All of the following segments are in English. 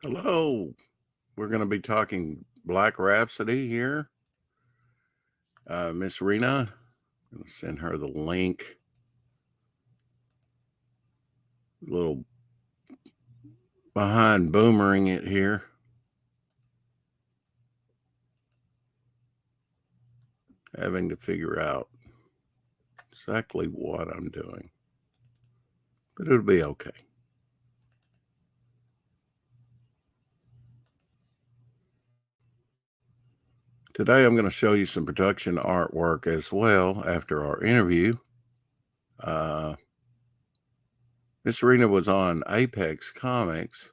Hello. We're going to be talking Black Rhapsody here. Missrena, I'm going to send her the link. A little behind boomering it here. Having to figure out exactly what I'm doing. But it'll be okay. Today I'm going to show you some production artwork as well after our interview. Missrena was on Apex Comics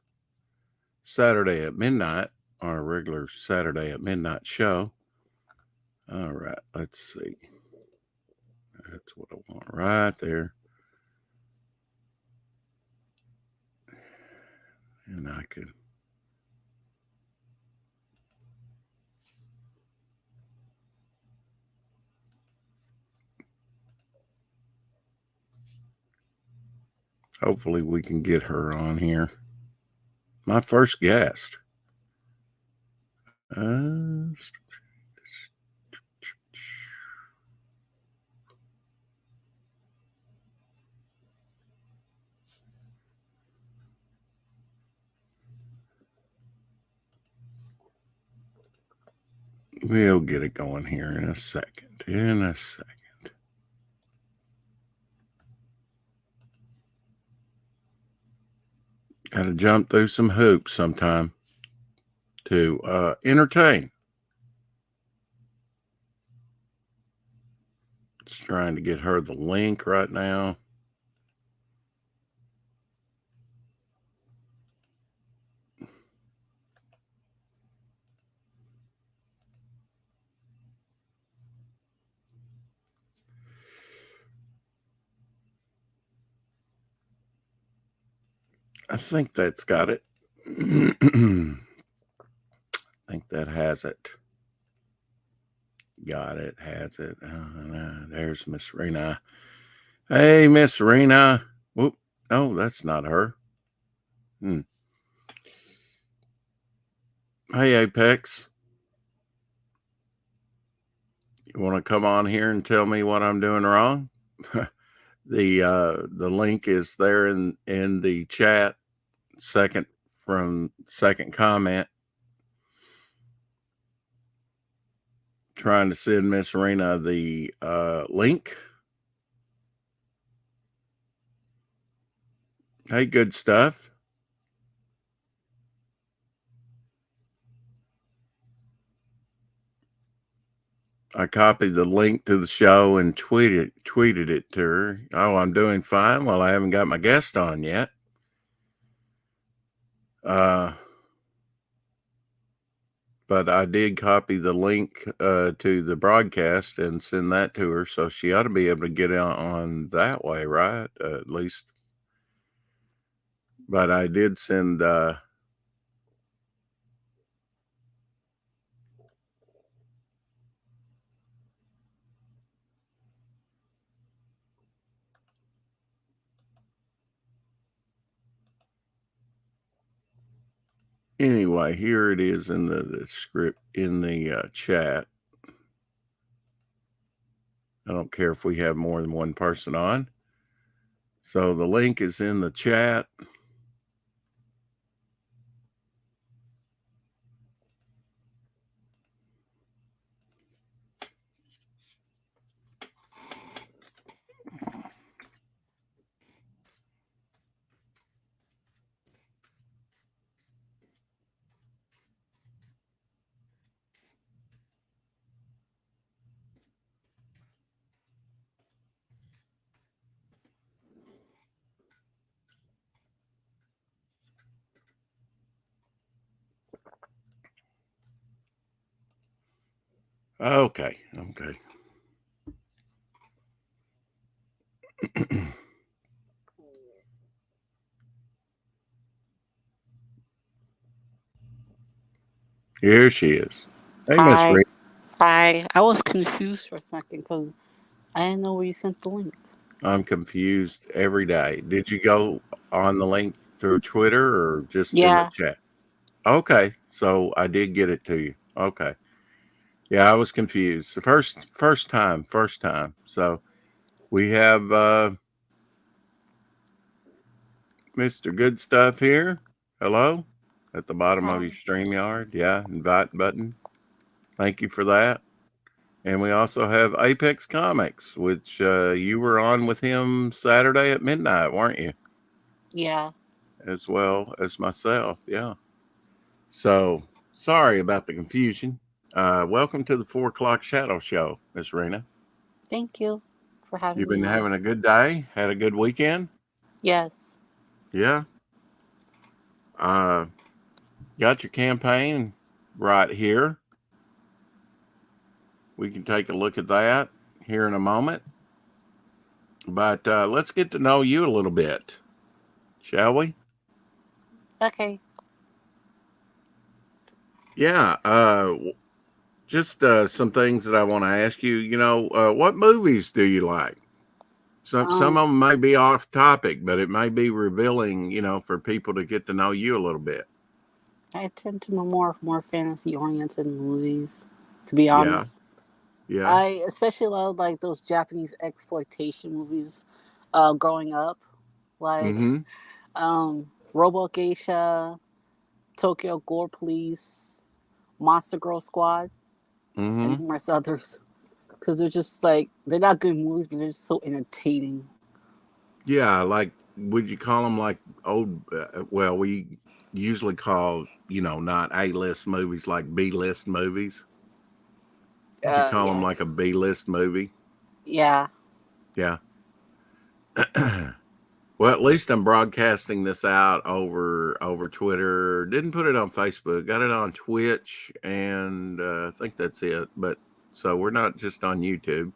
Saturday at midnight, on a regular Saturday at midnight show. All right, let's see. That's what I want right there. And I can hopefully we can get her on here. My first guest. We'll get it going here in a second. Got to jump through some hoops sometime to entertain. Just trying to get her the link right now. I think that's got it. I think that has it. Got it, has it. There's Missrena. Hey, Missrena. Whoop. Oh, that's not her. Hey, Apex. You want to come on here and tell me what I'm doing wrong? The link is there in the chat, second comment. Trying to send Missrena the link. Hey, good stuff. I copied the link to the show and tweeted it to her. Oh, I'm doing fine. Well, I haven't got my guest on yet. But I did copy the link to the broadcast and send that to her, so she ought to be able to get on that way, right? At least. But I did send anyway, here it is in the script in the chat. I don't care if we have more than one person on. So the link is in the chat. Okay. Here she is. Hey, Miss Hi. Reed. Hi. I was confused for a second because I didn't know where you sent the link. I'm confused every day. Did you go on the link through Twitter or just in the Yeah, chat? Okay, so I did get it to you. Okay. Yeah, I was confused. The first time. So we have Mr. Good Stuff here. Hello. At the bottom of your Hi. StreamYard. Yeah, invite button. Thank you for that. And we also have Apex Comics, which you were on with him Saturday at midnight, weren't you? Yeah. As well as myself. Yeah. So sorry about the confusion. Welcome to the 4 o'clock Shadow Show, Miss Rena. Thank you for having You've me been on. having a good day? Had a good weekend? Yes. Yeah. Uh, got your campaign right here. We can take a look at that here in a moment. But let's get to know you a little bit, shall we? Okay. Yeah. Just some things that I want to ask you. What movies do you like? Some Um, of them may be off topic, but it may be revealing, for people to get to know you a little bit. I tend to more fantasy oriented movies. To be Yeah. honest, Yeah. I especially love like those Japanese exploitation movies. Growing up, like Mm-hmm. Robo Geisha, Tokyo Gore Police, Monster Girl Squad, and Mm-hmm. numerous others. Because they're just like they're not good movies, but they're just so entertaining. Yeah, like would you call them like old? Well, we usually call not A-list movies like B-list movies. Would you call them like a Yes. B-list movie? Yeah. Yeah. Well, at least I'm broadcasting this out over Twitter. Didn't put it on Facebook. Got it on Twitch, and I think that's it. But so we're not just on YouTube.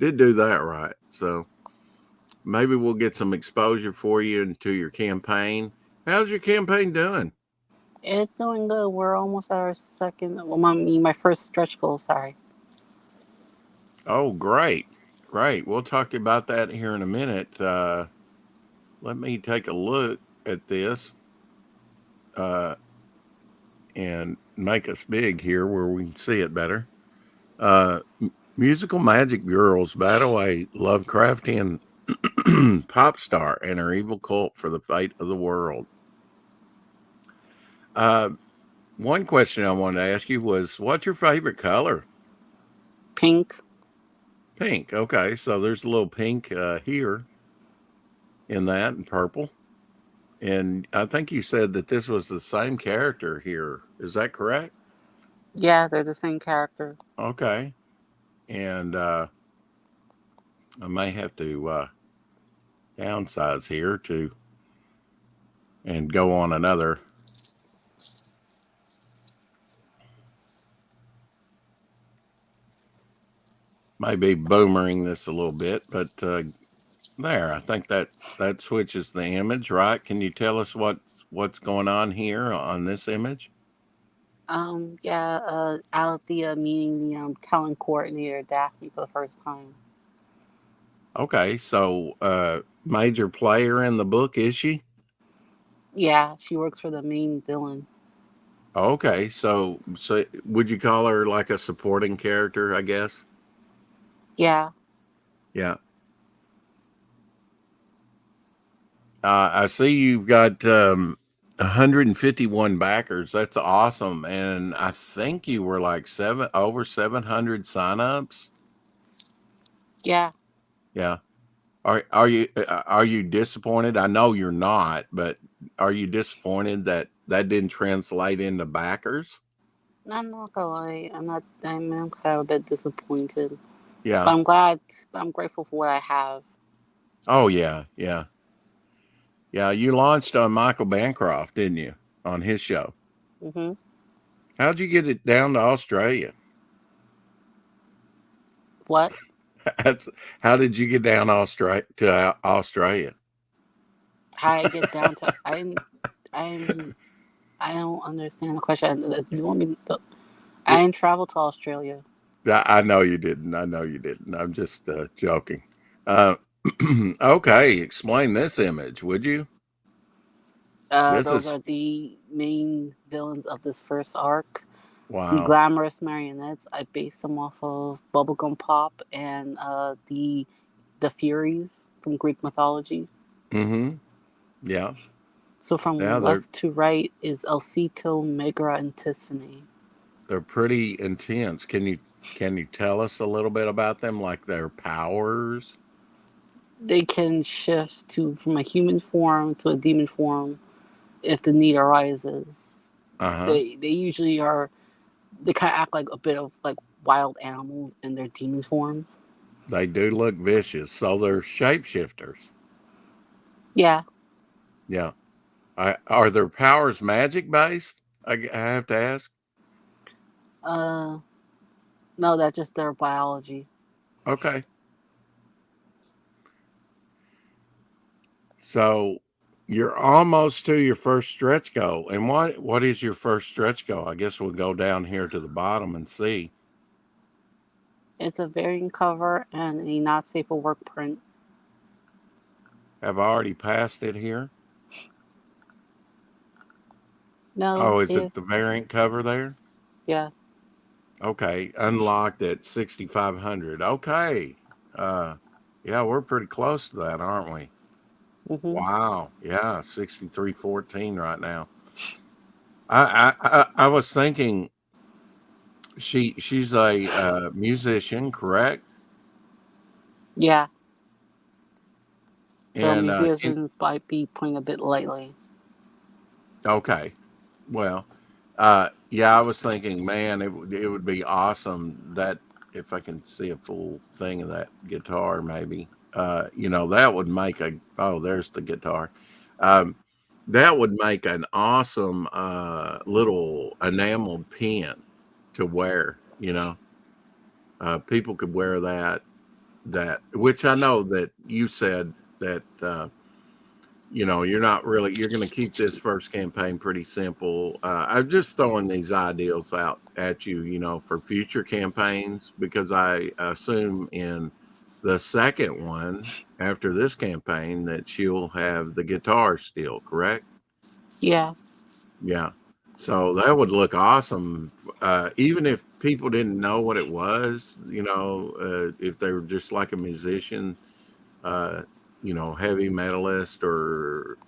Did do that right. So maybe we'll get some exposure for you into your campaign. How's your campaign doing? It's doing good. We're almost at our second, well, my first stretch goal. Sorry. Oh, great. Great. We'll talk about that here in a minute. Let me take a look at this uh, and make us big here where we can see it better. Musical magic girls battle a Lovecraftian pop star and her evil cult for the fate of the world. Uh, One question I wanted to ask you was, what's your favorite color? Pink. Pink. Okay, so there's a little pink here in that and purple. And I think you said that this was the same character here. Is that correct? Yeah, they're the same character. Okay. And I may have to downsize here to and go on another. Maybe boomering this a little bit, but there. I think that switches the image, right? Can you tell us what's going on here on this image? Yeah, Althea meeting the talent coordinator Daphne for the first time. Okay, so major player in the book is she? Yeah, she works for the main villain. Okay, so would you call her like a supporting character, I guess? Yeah. Yeah. I see you've got 151 backers. That's awesome. And I think you were like over 700 signups. Yeah. Yeah. Are you disappointed? I know you're not, but are you disappointed that that didn't translate into backers? I'm not gonna lie. I'm kind of a bit disappointed. But Yeah. I'm glad. I'm grateful for what I have. Oh yeah, yeah. Yeah, you launched on Michael Bancroft, didn't you? On his show. Hmm. How'd you get it down to Australia? What? That's, how did you get down Australia? How I get down to? I'm. I don't understand the question. You want me to? I didn't travel to Australia. I know you didn't. I know you didn't. I'm just joking. Uh, okay, explain this image, would you? This Those is are the main villains of this first arc. The wow. glamorous marionettes. I based them off of Bubblegum Pop and the Furies from Greek mythology. Mm-hmm. Yeah. So from Yeah, left to right is Alcito, Megra, and Tiffany. they're pretty intense. Can you tell us a little bit about them, like their powers? They can shift to from a human form to a demon form if the need arises. Uh-huh. They usually are they kind of act like a bit of like wild animals in their demon forms. They do look vicious, so they're shapeshifters. Yeah. Yeah. Are their powers magic based? I have to ask. Uh, no, that's just their biology. Okay. So you're almost to your first stretch goal. And what is your first stretch goal? I guess we'll go down here to the bottom and see. It's a variant cover and a not safe for work print. Have I already passed it here? No, Oh, is if it the variant cover there? yeah. Okay, unlocked at 6,500. Okay. Uh yeah, we're pretty close to that, aren't we? Mm-hmm. Wow. Yeah, 6314 right now. I was thinking she's a musician, correct? Yeah. The And musicians might be putting a bit lightly. okay. Well, yeah, I was thinking, man, it would be awesome that if I can see a full thing of that guitar, maybe, that would make there's the guitar. Um, that would make an awesome little enameled pin to wear. People could wear that, which I know that you said that. You're going to keep this first campaign pretty simple. I'm just throwing these ideals out at you, for future campaigns, because I assume in the second one after this campaign that you'll have the guitar still, correct? Yeah. Yeah. So that would look awesome, even if people didn't know what it was, if they were just like a musician, uh, heavy metalist or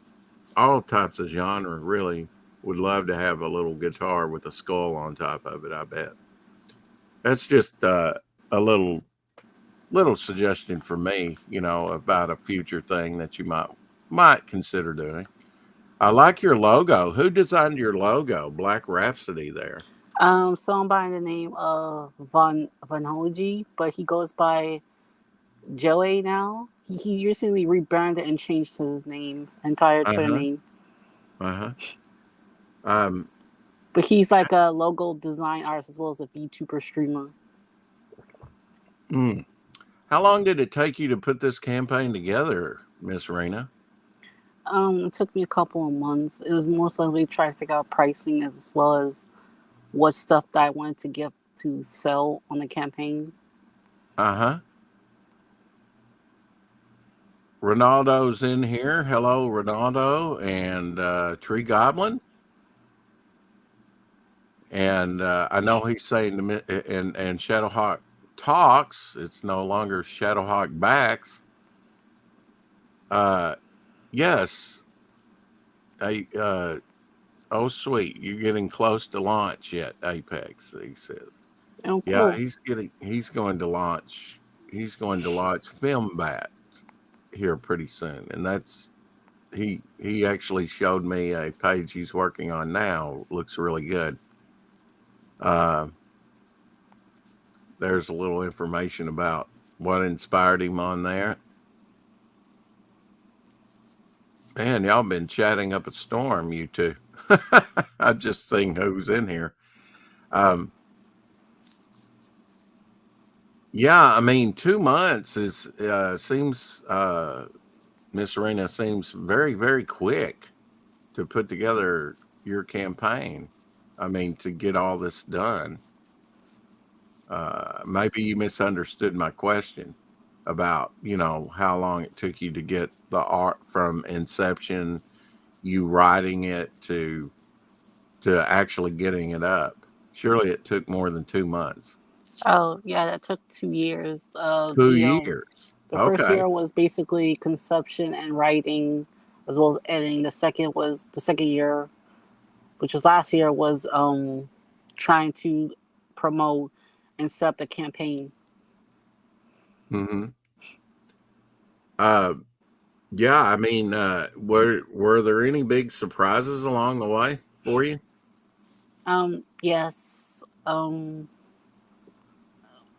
all types of genre, really would love to have a little guitar with a skull on top of it. I bet that's just a little suggestion for me, about a future thing that you might consider doing. I like your logo. Who designed your logo? Black Rhapsody there. Someone by the name of Van Hoji, but he goes by Joey now. He recently rebranded and changed his name, entire Twitter Uh-huh. name. Uh-huh. Um But he's like a logo design artist as well as a VTuber streamer. mm. How long did it take you to put this campaign together, Miss Rena? It took me a couple of months. It was most likely trying to figure out pricing as well as what stuff that I wanted to get to sell on the campaign. Uh-huh. Ronaldo's in here. Hello, Ronaldo and Tree Goblin. And I know he's saying to me, and Shadowhawk talks. It's no longer Shadowhawk backs. Uh, yes. I, oh, sweet. You're getting close to launch yet, Apex, he says. Oh, Yeah, cool. he's going to launch. He's going to launch Film Bat here pretty soon. And he actually showed me a page he's working on now. Looks really good. Uh, there's a little information about what inspired him on there. Man, y'all been chatting up a storm, you two. I'm just seeing who's in here. Um, yeah, I mean, 2 months is seems Miss Arena seems very, very quick to put together your campaign. I mean, to get all this done. Maybe you misunderstood my question about, how long it took you to get the art from inception you writing it to actually getting it up? Surely it took more than 2 months. Oh yeah, that took 2 years. 2 years. The first Okay. year was basically conception and writing, as well as editing. The second year, which was last year, was trying to promote and set up the campaign. Hmm. Uh, yeah. I mean, were there any big surprises along the way for you? Yes.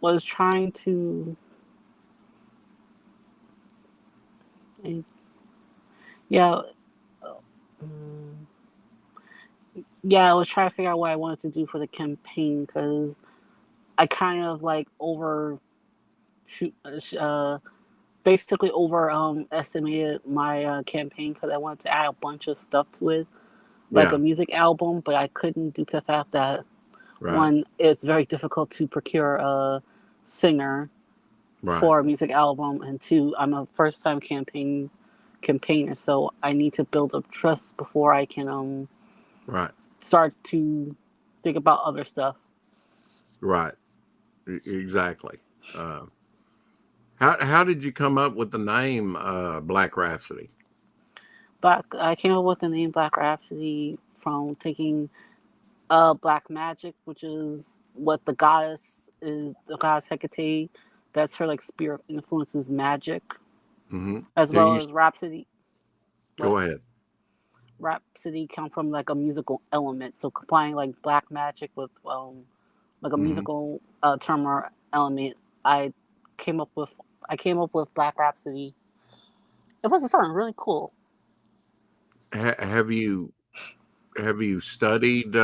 Was trying to. Yeah. um, yeah, I was trying to figure out what I wanted to do for the campaign because I kind of like shoot, uh, basically estimated my campaign because I wanted to add a bunch of stuff to it, like a Yeah. music album, but I couldn't due to the fact that Right. one, it's very difficult to procure a singer Right. for a music album, and two, I'm a first time campaigner, so I need to build up trust before I can Right. start to think about other stuff. Right. Exactly. Uh, how did you come up with the name Black Rhapsody? I came up with the name Black Rhapsody from taking black magic, which is what the goddess Hecate. That's her like spirit influences magic, Hmm. as Do well you as Rhapsody. What go ahead? Rhapsody come from like a musical element, so combining like black magic with like a Hmm. musical term or element. I came up with I came up with Black Rhapsody. It was something really cool. Have you studied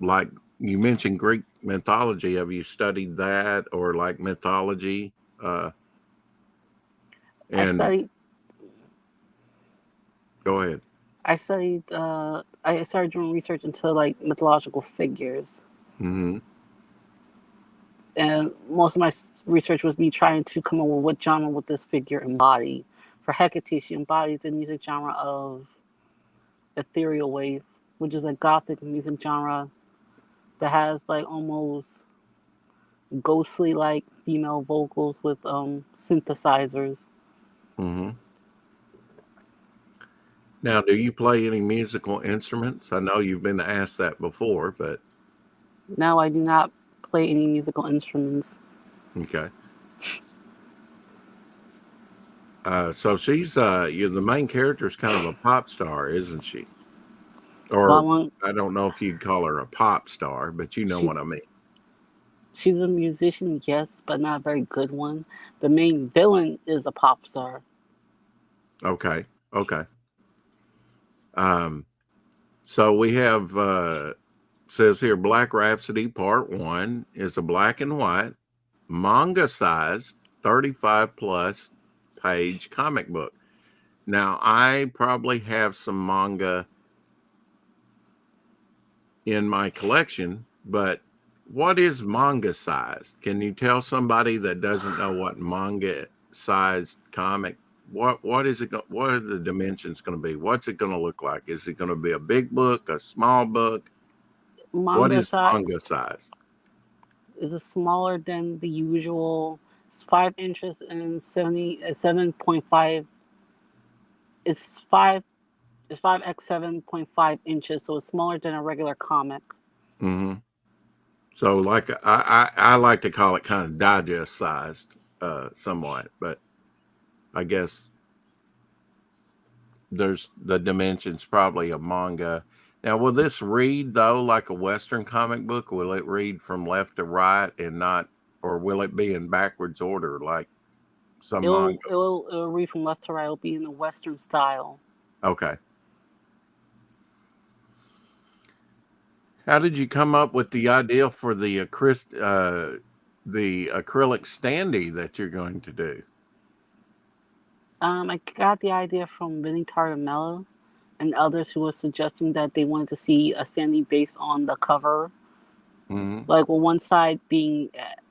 like you mentioned Greek mythology? Have you studied that or like mythology? Uh, I and studied go ahead. I started doing research into like mythological figures, Hmm. and most of my research was me trying to come up with what genre would this figure embody. For Hecate, she embodies the music genre of ethereal wave, which is a gothic music genre that has like almost ghostly like female vocals with synthesizers. Hmm. Now, do you play any musical instruments? I know you've been asked that before, but Now I do not play any musical instruments. okay. So she's you the main character is kind of a pop star, isn't she? Well, Or I don't know if you'd call her a pop star, but you know what she's I mean. she's a musician, yes, but not a very good one. The main villain is a pop star. Okay. Okay. Um, so we have says here Black Rhapsody Part 1 is a black and white manga size 35 plus page comic book. Now, I probably have some manga in my collection, but what is manga size? Can you tell somebody that doesn't know what manga sized comic? What is it? What are the dimensions going to be? What's it going to look like? Is it going to be a big book, a small book? What Manga is size manga size? is smaller than the usual. It's 5 inches and 7.5. It's five. It's 5x 7.5 inches, so it's smaller than a regular comic. Hmm. So, like I like to call it kind of digest sized, somewhat, but I guess there's the dimensions probably of manga. Now, will this read though like a Western comic book? Will it read from left to right and not, or will it be in backwards order like some manga? It will read from left to right. It'll be in a Western style. Okay. How did you come up with the idea for the acrylic standee that you're going to do? I got the idea from Vinny Tartamella and others who were suggesting that they wanted to see a standee based on the cover, Hmm. like with one side being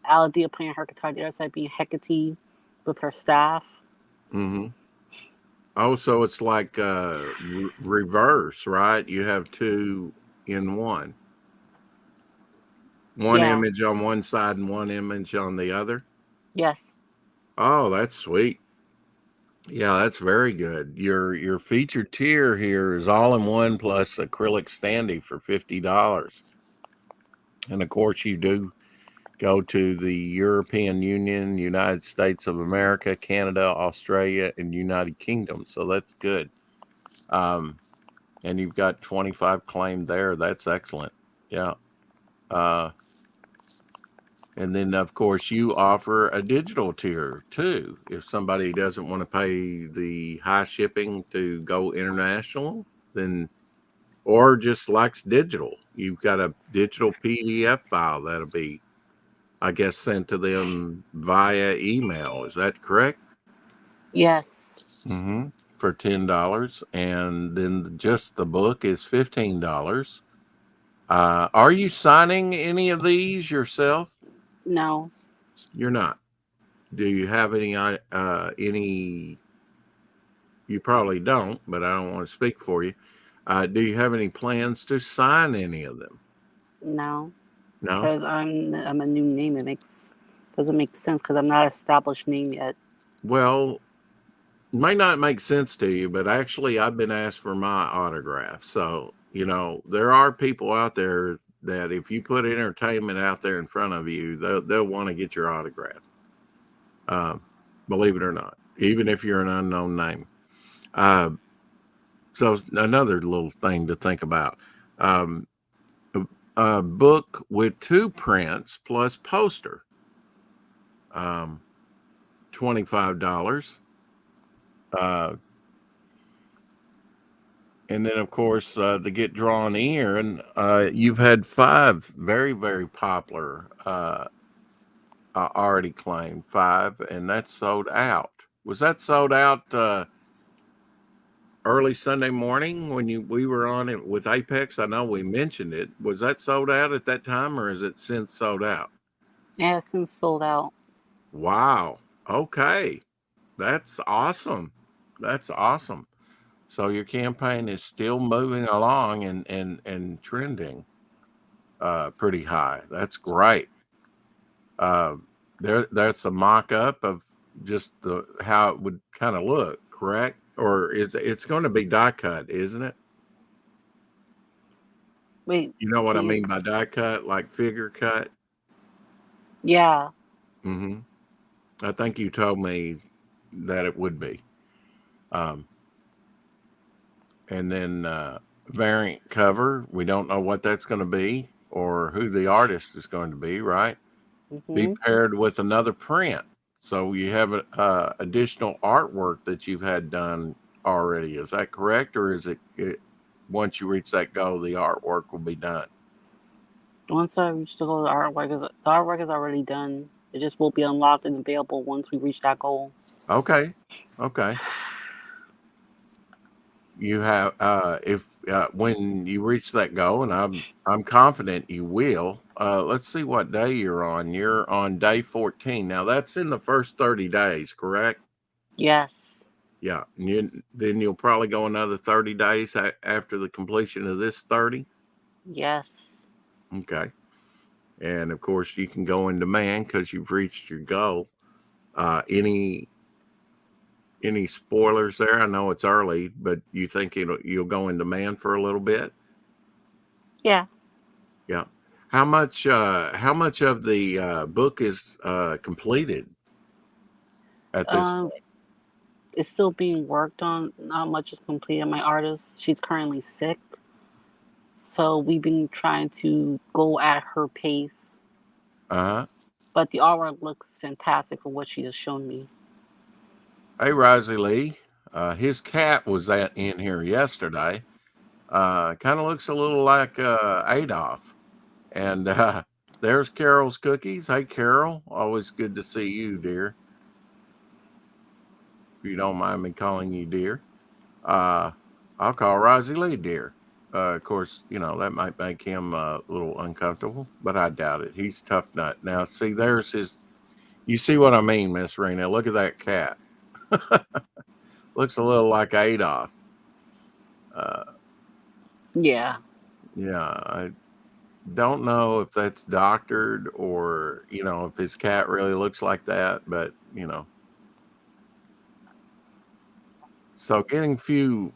Aladia playing her guitar, the other side being Hecate with her staff. Hmm. Oh, so it's like reverse, right? You have two in one. One Yeah. image on one side and one image on the other. Yes. Oh, that's sweet. Yeah, that's very good. Your featured tier here is all in one plus acrylic standee for $50. And of course you do go to the European Union, United States of America, Canada, Australia, and United Kingdom. So that's good. Um, and you've got 25 claimed there. That's excellent. Yeah. Uh, and then, of course, you offer a digital tier too. If somebody doesn't want to pay the high shipping to go international, then or just likes digital, you've got a digital PDF file that'll be, I guess, sent to them via email. Is that correct? Yes. Mm-hmm. For $10, and then just the book is $15. Are you signing any of these yourself? No. You're not. Do you have any? You probably don't, but I don't want to speak for you. Do you have any plans to sign any of them? No. No. Because I'm a new name. It doesn't make sense because I'm not an established name yet. Well, may not make sense to you, but actually, I've been asked for my autograph. So, there are people out there that if you put entertainment out there in front of you, they'll want to get your autograph. Um, Believe it or not, even if you're an unknown name. Uh, so, another little thing to think about. Um, a book with two prints plus poster, um, $25. Uh, And then, of course, the Get Drawn Ear. And you've had five very, very popular, already claimed five, and that's sold out. Was that sold out early Sunday morning when we were on it with Apex? I know we mentioned it. Was that sold out at that time, or is it since sold out? Yeah, it's since sold out. Wow. Okay. That's awesome. That's awesome. So your campaign is still moving along and trending pretty high. That's great. Uh, that's a mock up of just the how it would kind of look, correct? Or is it's going to be die cut, isn't it? Wait, You know what I can you? mean by die cut, like figure cut. Yeah. Hmm. I think you told me that it would be. Um, and then variant cover. We don't know what that's going to be or who the artist is going to be, right? Be Mhm. paired with another print. So you have additional artwork that you've had done already. Is that correct, or is it once you reach that goal, the artwork will be done? Once I reach the goal, the artwork is already done. It just will be unlocked and available once we reach that goal. Okay, okay. You have if when you reach that goal, and I'm confident you will. Let's see what day you're on. You're on day 14. Now that's in the first 30 days, correct? Yes. Yeah, and then you'll probably go another 30 days after the completion of this 30. Yes. Okay. And of course, you can go in demand because you've reached your goal. Any spoilers there? I know it's early, but you think you'll go in demand for a little bit? Yeah. Yeah. How much of the book is completed at this Um, point? it's still being worked on. Not much is completed. My artist, she's currently sick, so we've been trying to go at her pace. Uh-huh. But the artwork looks fantastic for what she has shown me. Hey, Risey Lee. His cat was in here yesterday. Kind of looks a little like Adolf. And there's Carol's cookies. Hey, Carol. Always good to see you, dear. If you don't mind me calling you dear. Uh, I'll call Rozzy Lee dear. Of course, that might make him a little uncomfortable, but I doubt it. He's tough nut. Now, see, there's his. You see what I mean, Miss Rena? Look at that cat. Looks a little like Adolf. Uh, Yeah. yeah, I don't know if that's doctored or if his cat really looks like that, but so getting few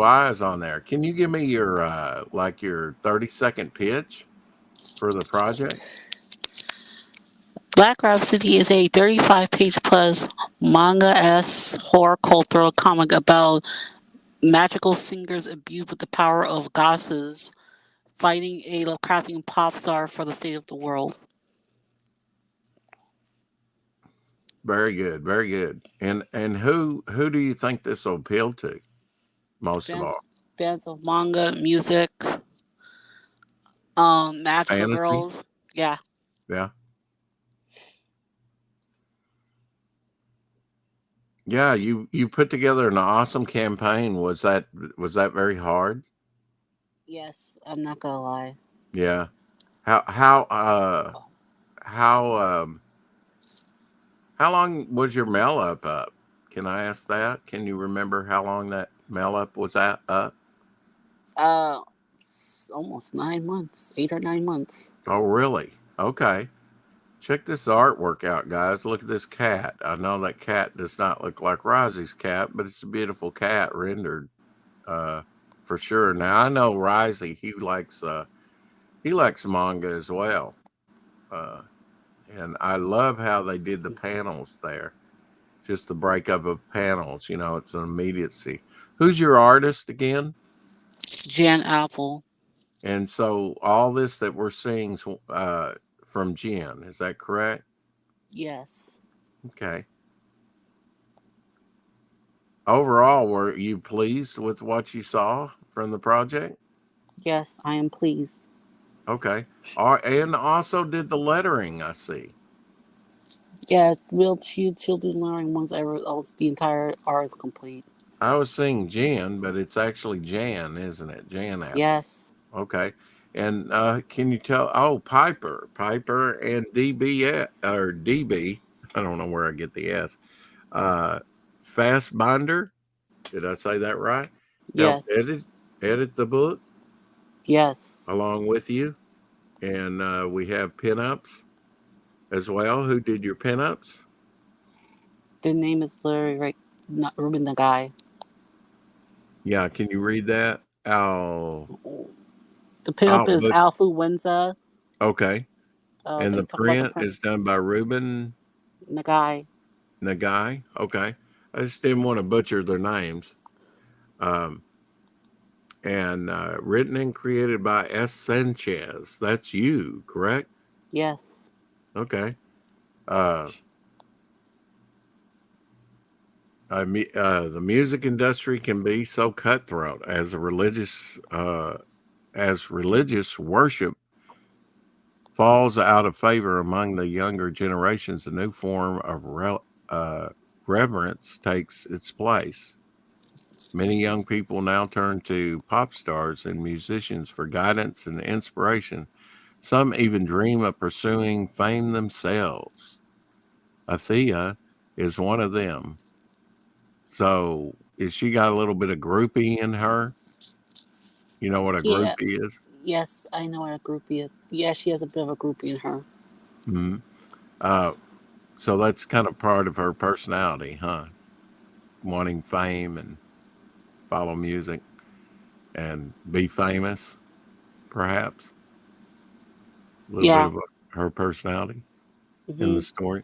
eyes on there. Can you give me your like your 30-second pitch for the project? Black Rhapsody is a 35-page plus manga-esque horror cultural comic about magical singers imbued with the power of goddesses fighting a Lovecraftian pop star for the fate of the world. Very good, very good. And who do you think this will appeal to most of all? Fans, fans of manga, music, magical Fantasy? girls. Yeah. Yeah. Yeah, you put together an awesome campaign. Was that very hard? Yes, I'm not gonna lie. Yeah. How how long was your mail up? Can I ask that? Can you remember how long that mail up was at up? Uh, almost 9 months, 8 or 9 months. Oh, really? Okay. Check this artwork out, guys. Look at this cat. I know that cat does not look like Risey's cat, but it's a beautiful cat rendered, uh, for sure. Now I know Risey. He likes manga as well, uh, and I love how they did the panels there. Just the breakup of panels. It's an immediacy. Who's your artist again? Jan Apple. And so all this that we're seeing is from Jen. Is that correct? Yes. Okay. Overall, were you pleased with what you saw from the project? Yes, I am pleased. Okay. And also did the lettering, I see. Yeah, she'll do learning once the entire art is complete. I was seeing Jan, but it's actually Jan, isn't it? Jan Apple. Yes. Okay. And can you tell? Oh, Piper and DB or DB. I don't know where I get the S. Uh, Fast Binder. Did I say that right? Helped Yes. edit the book Yes. along with you, and we have pinups as well. Who did your pinups? The name is literally right. Not Ruben the guy. Yeah, can you read that? The pinup is But Alfluenza. okay. And They the talk about the print print. is done by Ruben The guy. Nagai. Okay. I just didn't want to butcher their names. Um, and written and created by S. Sanchez. That's you, correct? Yes. Okay. Uh, the music industry can be so cutthroat as religious worship falls out of favor among the younger generations. A new form of uh, reverence takes its place. Many young people now turn to pop stars and musicians for guidance and inspiration. Some even dream of pursuing fame themselves. Athea is one of them. So, is she got a little bit of groupie in her? You know what a Yeah. groupie is? Yes, I know what a groupie is. Yeah, she has a bit of a groupie in her. Hmm. Uh, so that's kind of part of her personality, huh? Wanting fame and follow music and be famous, perhaps. A little bit Yeah. of her personality in the Hmm. story.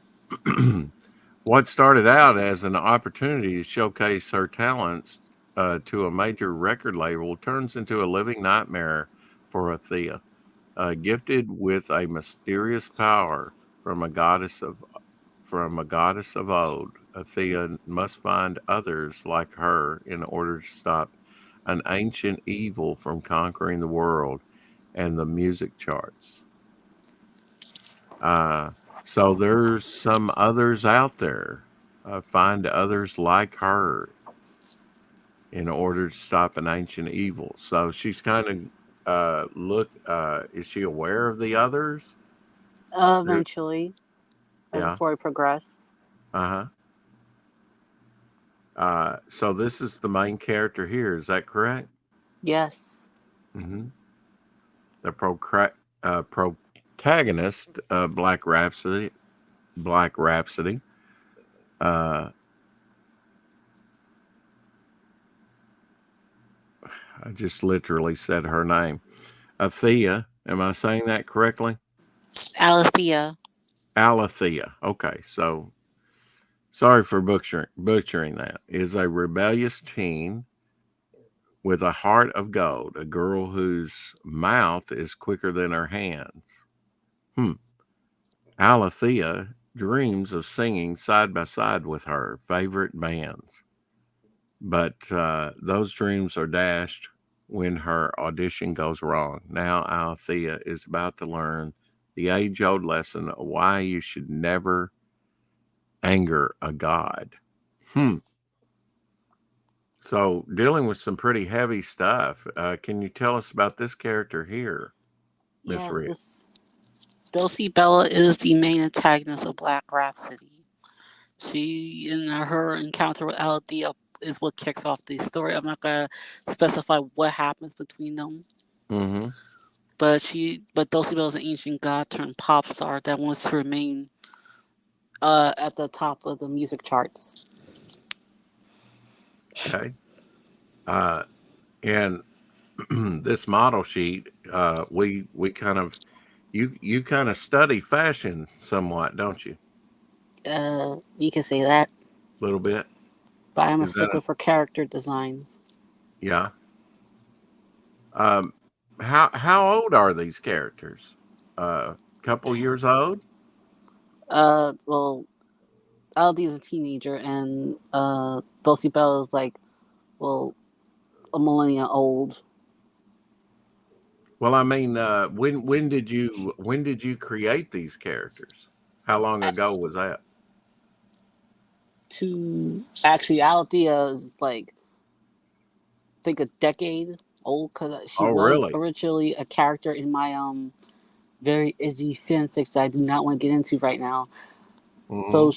What started out as an opportunity to showcase her talents to a major record label turns into a living nightmare for Athea. Gifted with a mysterious power from a goddess of old, Athea must find others like her in order to stop an ancient evil from conquering the world and the music charts. Uh, so there's some others out there. Find others like her in order to stop an ancient evil. So she's kind of look. Is she aware of the others? There- Eventually, as the Yeah. story progresses. Uh huh. So this is the main character here. Is that correct? Yes. Mm-hmm. The protagonist of Black Rhapsody. Black Rhapsody. Uh, I just literally said her name. Athea. Am I saying that correctly? Alethea. Alethea. Okay, so sorry for butchering that. Is a rebellious teen with a heart of gold, a girl whose mouth is quicker than her hands. Hmm. Alethea dreams of singing side by side with her favorite bands, but those dreams are dashed when her audition goes wrong. Now, Alethea is about to learn the age old lesson of why you should never anger a god. Hmm. So, dealing with some pretty heavy stuff. Can you tell us about this character here, Miss Yes, Red? this Dulcie Bella is the main antagonist of Black Rhapsody. She in her encounter with Alethea is what kicks off the story. I'm not gonna specify what happens between them. Mm-hmm. But Dulcie Bella is an ancient god turned pop star that wants to remain at the top of the music charts. Okay. Uh, and this model sheet, we kind of you kind of study fashion somewhat, don't you? You can say that, A little bit. but I'm a Is that stickler a for character designs. yeah? Um, how old are these characters? Couple years old. Well, Aldi is a teenager, and Dulcie Bella is like, well, a millennia old. Well, I mean, when did you create these characters? How long ago was that? To actually, Althea is like, I think a decade old because she Oh, was really? originally a character in my very edgy fanfics that I do not want to get into right now. Hmm. So,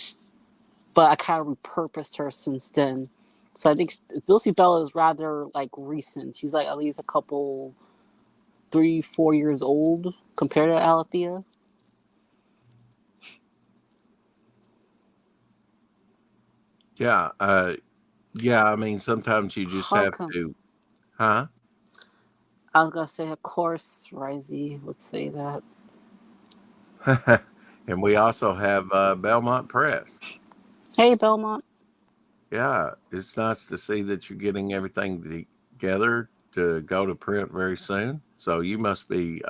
but I kind of repurposed her since then. So I think Dulcie Bella is rather like recent. She's like at least a couple, 3, 4 years old compared to Alethea. Yeah. Yeah. I mean, sometimes you just How have come? to, huh? I was gonna say, of course, Risey would say that. And we also have Belmont Press. Hey, Belmont. Yeah, it's nice to see that you're getting everything together to go to print very soon. So you must be,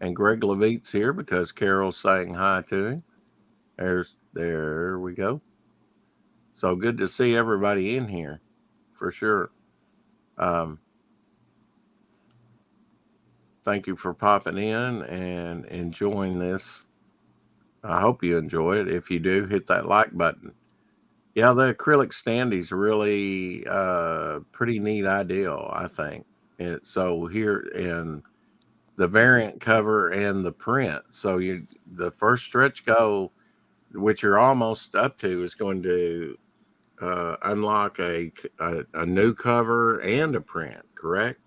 and Greg Levitte's here because Carol's saying hi to him. There we go. So good to see everybody in here for sure. Um, thank you for popping in and enjoying this. I hope you enjoy it. If you do, hit that like button. Yeah, the acrylic standee's really pretty neat ideal, I think. So here in the variant cover and the print, so you the first stretch go, which you're almost up to, is going to unlock a new cover and a print, correct?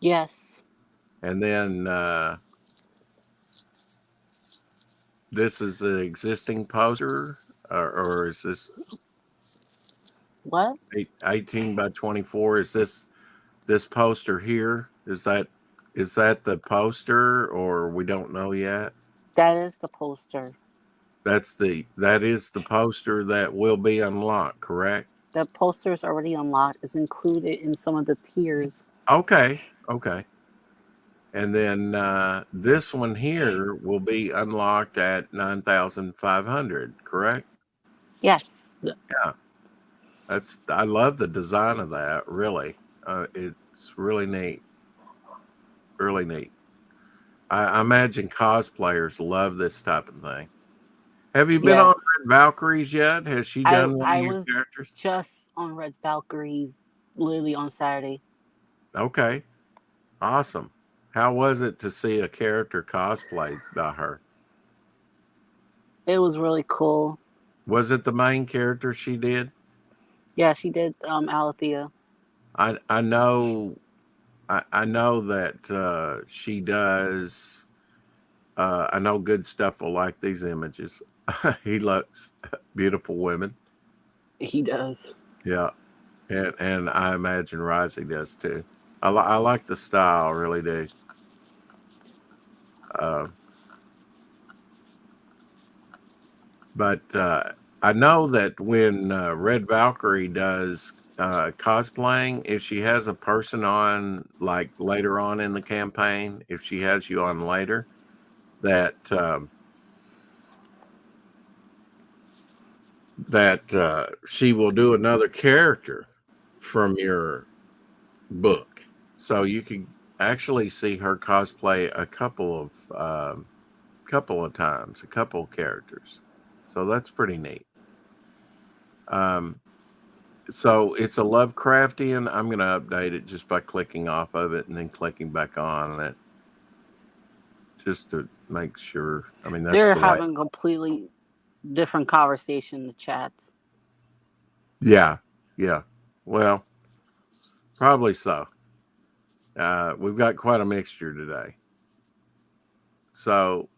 Yes. And then this is the existing poster, or is this What? 18 by 24? Is this poster here? Is that the poster, or we don't know yet? That is the poster. That is the poster that will be unlocked, correct? The poster is already unlocked. It's included in some of the tiers. Okay, okay. And then this one here will be unlocked at 9,500, correct? Yes. Yeah, I love the design of that. Really, it's really neat. Really neat. I imagine cosplayers love this type of thing. Have you been on Yes. Red Valkyries yet? Has she I done one of I your was characters? just on Red Valkyries literally on Saturday. Okay, awesome. How was it to see a character cosplayed by her? It was really cool. Was it the main character she did? Yeah, she did Alethea. I know I know that she does. I know Good Stuff will like these images. He looks beautiful women. He does. Yeah, and I imagine Rising does too. I like the style, I really do. Uh, but I know that when Red Valkyrie does cosplaying, if she has a person on like later on in the campaign, if she has you on later, that she will do another character from your book, so you can actually see her cosplay couple of times, a couple of characters. So that's pretty neat. Um, so it's a Lovecraftian. I'm going to update it just by clicking off of it and then clicking back on it, just to make sure. I mean, that's They're the way. having completely different conversation in the chats. Yeah, yeah. Well, probably so. We've got quite a mixture today. So,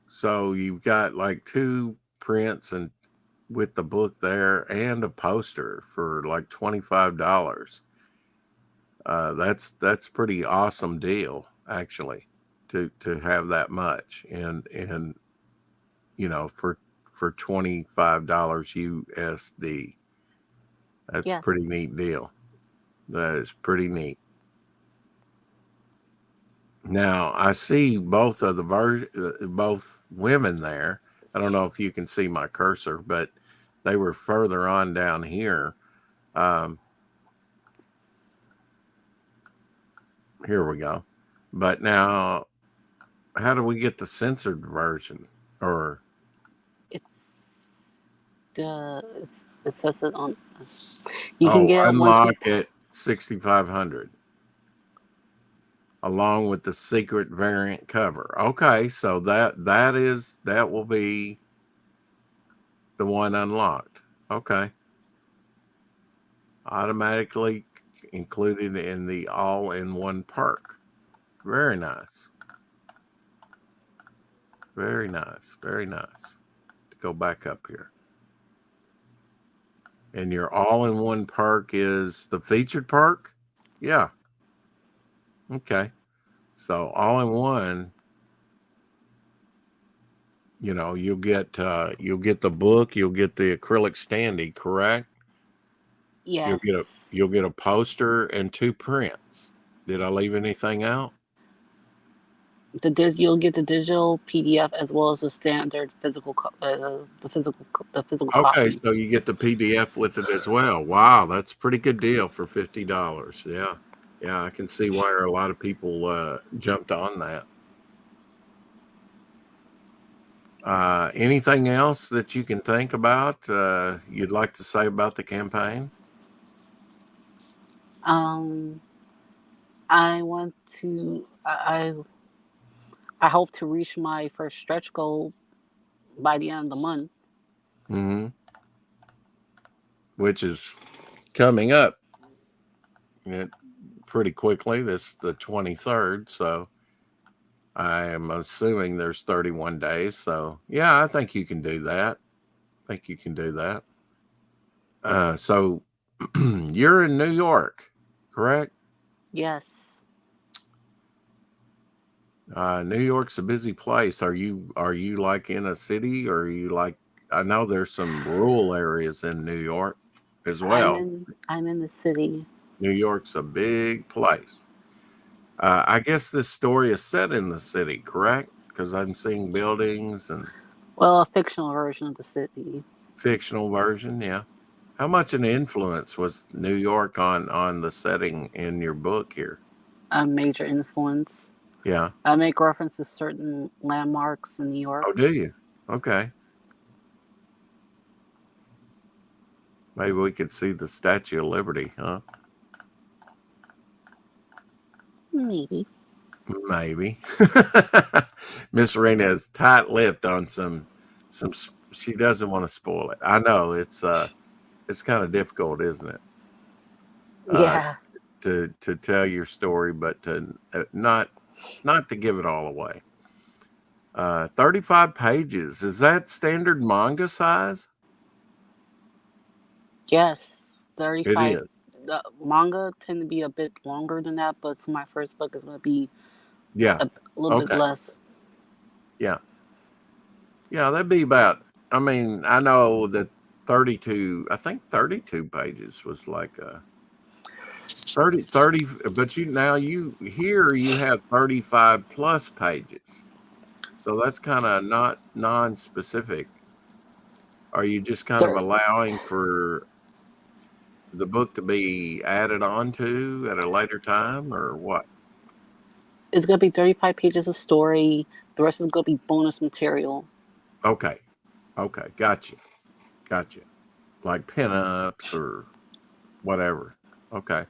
so you've got like two prints and with the book there and a poster for like $25. That's pretty awesome deal actually to have that much and for $25 USD. That's a pretty Yes. neat deal. That is pretty neat. Now I see both of the both women there. I don't know if you can see my cursor, but they were further on down here. Um, Here we go. But now, how do we get the censored version? Or It's it says it on. You can get it once you. unlock at 6,500 along with the secret variant cover. Okay, so that will be the one unlocked. Okay, automatically included in the all-in-one perk. Very nice. Very nice. Very nice. Go back up here. And your all-in-one perk is the featured perk? Yeah. Okay. So all-in-one, you'll get the book, you'll get the acrylic standee, correct? Yes. You'll get a poster and two prints. Did I leave anything out? You'll get the digital PDF as well as the standard the physical Okay, copy. so you get the PDF with it as well. Wow, that's a pretty good deal for $50. Yeah. Yeah, I can see why a lot of people jumped on that. Anything else that you can think about you'd like to say about the campaign? Um, I want to. I hope to reach my first stretch goal by the end of the month. Mm-hmm. Which is coming up pretty quickly. This the 23rd, so I am assuming there's 31 days. So yeah, I think you can do that. I think you can do that. So you're in New York, correct? Yes, New York's a busy place. Are you like in a city, or are you like? I know there's some rural areas in New York as well. I'm in the city. New York's a big place. I guess this story is set in the city, correct? Because I'm seeing buildings and Well, a fictional version of the city. fictional version. Yeah. How much an influence was New York on the setting in your book here? A major influence. Yeah. I make reference to certain landmarks in New York. Oh, do you? Okay. Maybe we could see the Statue of Liberty, huh? Maybe. Maybe. Missrena is tight-lipped on some. She doesn't want to spoil it. I know it's. it's kind of difficult, isn't it? Uh, Yeah. to tell your story, but to not to give it all away. 35 pages. Is that standard manga size? Yes. It 35. is. Manga tend to be a bit longer than that, but for my first book, it's going to be Yeah. a little bit Okay. less. Yeah. Yeah, that'd be about, I mean, I know that 32, I think 32 pages was like 30, but you here you have 35 plus pages. So that's kind of not non-specific. Are you just kind of Thir- allowing for the book to be added on to at a later time or what? It's going to be 35 pages of story. The rest is going to be bonus material. Okay. Okay. Gotcha. Gotcha. Like pinups or whatever. Okay.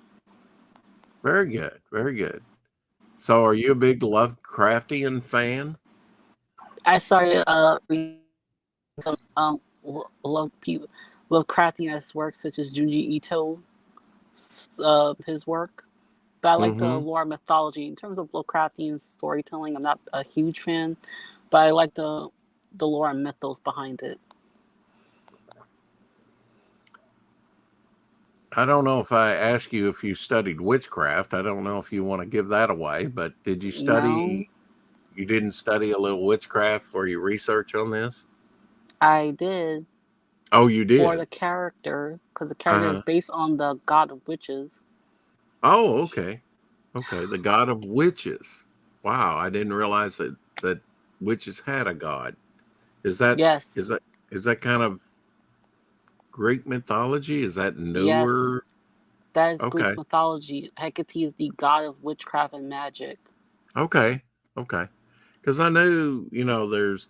Very good. Very good. So are you a big Lovecraftian fan? I started reading some Lovecraftian works such as Junji Ito, his work. But I like the Mm-hmm. lore mythology. In terms of Lovecraftian storytelling, I'm not a huge fan, but I like the lore and mythos behind it. I don't know if I asked you if you studied witchcraft. I don't know if you want to give that away, but did you No, study, you didn't study a little witchcraft for your research on this? I did Oh, you for did? the character because the character is Uh-huh. based on the god of witches. Oh, okay. Okay. The god of witches. Wow, I didn't realize that witches had a god. Is that is Yes, that is that kind of Greek mythology? Is that yes, newer? that is Greek Okay. mythology. Hecate is the god of witchcraft and magic. Okay. Okay. Because I knew,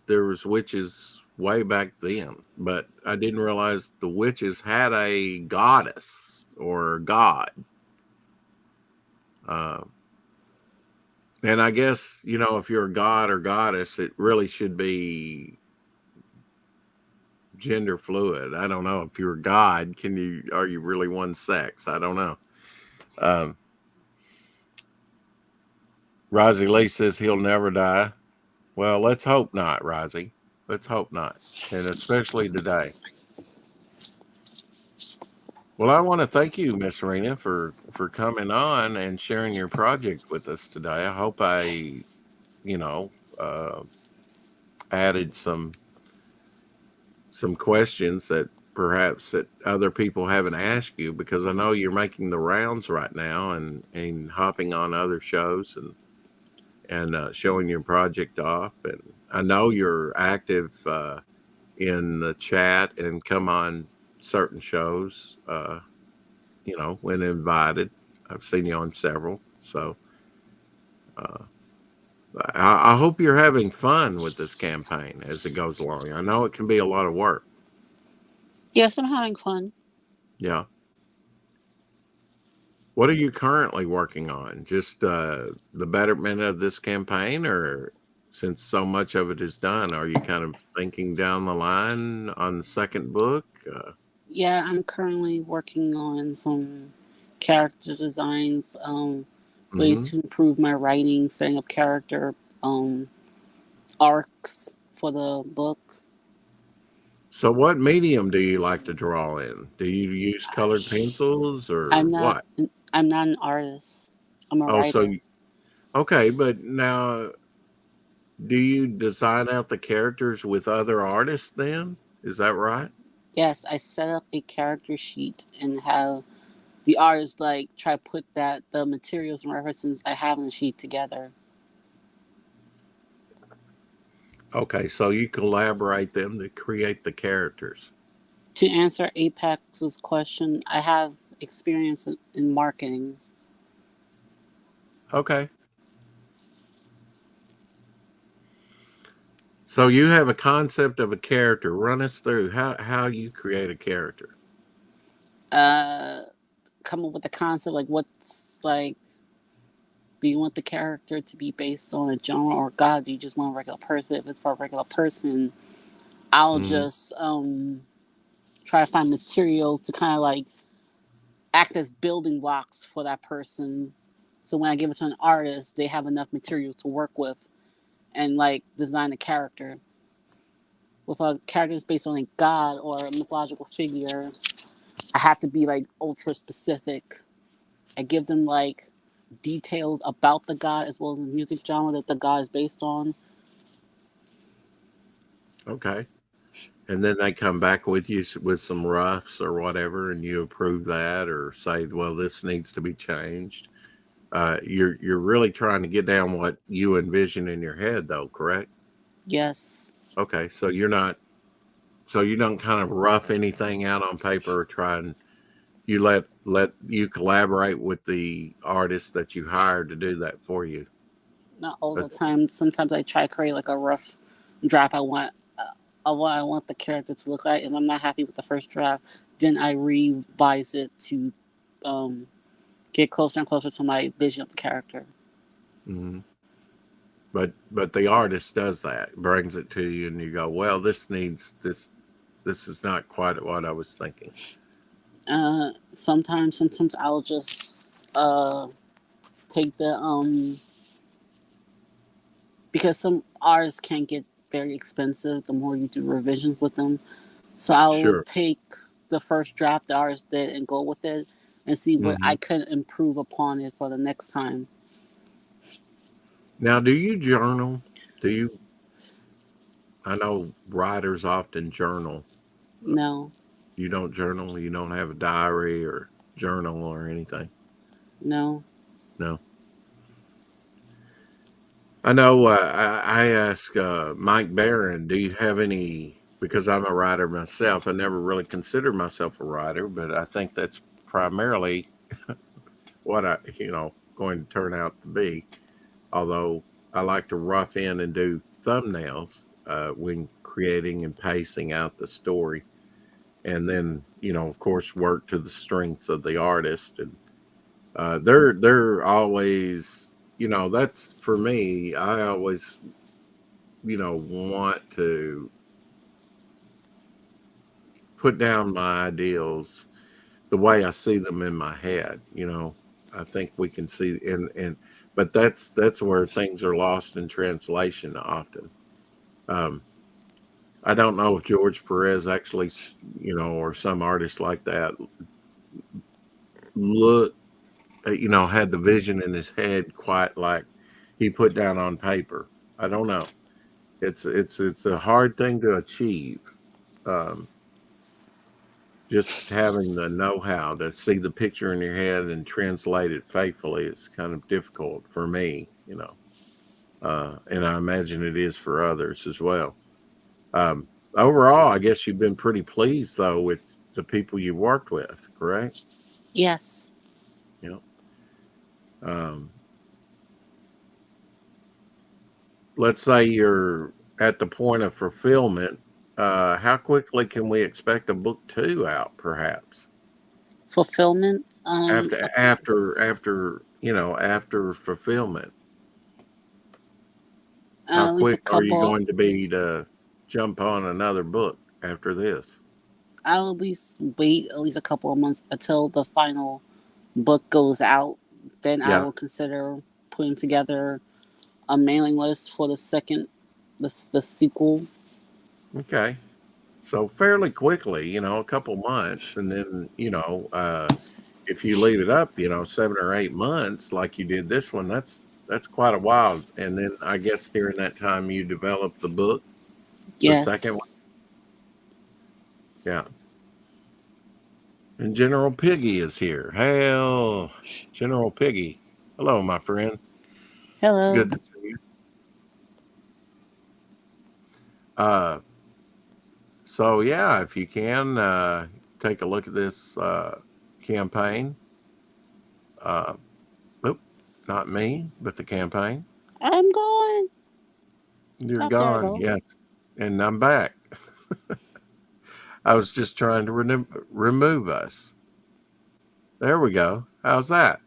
there was witches way back then, but I didn't realize the witches had a goddess or god. Uh, and I guess, if you're a god or goddess, it really should be gender fluid. I don't know if you're a god, are you really one sex? I don't know. Um, Rozzy Lee says he'll never die. Well, let's hope not, Rozzy. Let's hope not. And especially today. Well, I want to thank you, Miss Rena, for coming on and sharing your project with us today. I hope you know, uh, added some questions that perhaps that other people haven't asked you because I know you're making the rounds right now and hopping on other shows and showing your project off. And I know you're active in the chat and come on certain shows. When invited. I've seen you on several. So uh, I hope you're having fun with this campaign as it goes along. I know it can be a lot of work. Yes, I'm having fun. Yeah. What are you currently working on? Just the betterment of this campaign, or since so much of it is done, are you kind of thinking down the line on the second book? Yeah, I'm currently working on some character designs, ways Mhm. to improve my writing, setting up character um, arcs for the book. So, what medium do you like to draw in? Do you use colored pencils or I'm not. what? I'm not an artist. I'm a Oh, so writer. okay, but now do you design out the characters with other artists then? Is that right? Yes, I set up a character sheet and have the artist like try to put that the materials and references I have in the sheet together. Okay, so you collaborate them to create the characters. To answer Apex's question, I have experience in marketing. Okay. So you have a concept of a character. Run us through how you create a character. Uh, Come up with a concept like what's like. Do you want the character to be based on a genre or god? Do you just want a regular person? If it's for a regular person, I'll Mhm. just try to find materials to kind of like act as building blocks for that person. So when I give it to an artist, they have enough materials to work with and like design a character. With a character that's based on a god or a mythological figure, I have to be like ultra specific. I give them like details about the god as well as the music genre that the god is based on. Okay. And then they come back with you with some roughs or whatever, and you approve that or say, well, this needs to be changed. You're really trying to get down what you envision in your head, though, correct? Yes. Okay, so you're not, so you don't kind of rough anything out on paper or try and you let you collaborate with the artist that you hired to do that for you. Not all the That's time. Sometimes I try to create like a rough draft. I want of what I want the character to look like. If I'm not happy with the first draft, then I revise it to um, get closer and closer to my vision of the character. mhm. But the artist does that, brings it to you, and you go, well, this needs this. This is not quite what I was thinking. Sometimes I'll just take the because some artists can get very expensive the more you do revisions with them. So I'll Sure. take the first draft the artist did and go with it and see what Hmm. I could improve upon it for the next time. Now, do you journal? Do you? I know writers often journal. No, You don't journal. You don't have a diary or journal or anything. no. No. I know. I asked Mike Barron, do you have any? Because I'm a writer myself. I never really considered myself a writer, but I think that's primarily what going to turn out to be. Although I like to rough in and do thumbnails when creating and pacing out the story, and then of course, work to the strengths of the artist. And they're always, that's for me. I always want to put down my ideals the way I see them in my head. I think we can see, but that's where things are lost in translation often. Um, I don't know if George Perez actually, or some artist like that, look, had the vision in his head quite like he put down on paper. I don't know. It's a hard thing to achieve. Um, just having the know-how to see the picture in your head and translate it faithfully is kind of difficult for me, and I imagine it is for others as well. Um, Overall, I guess you've been pretty pleased though with the people you worked with, correct? Yes. You know, um, let's say you're at the point of fulfillment. How quickly can we expect a book two out, perhaps? Fulfillment. After fulfillment, how At least a quick are you couple. going to be to jump on another book after this? I'll at least wait at least a couple of months until the final book goes out. Then I Yeah. will consider putting together a mailing list for the second, the sequel. Okay. So fairly quickly, a couple months, and then if you leave it up, 7 or 8 months, like you did this one, that's quite a while. And then I guess during that time you develop the book, the second one. Yes. Yeah. And General Piggy is here. Hell, General Piggy. Hello, my friend. It's Hello. good to see you. Uh, so yeah, if you can take a look at this campaign. Uh, Oop, not me, but the campaign. I'm going. You're Oh, there I gone. go. Yes. And I'm back. I was just trying to remove us. There we go. How's that?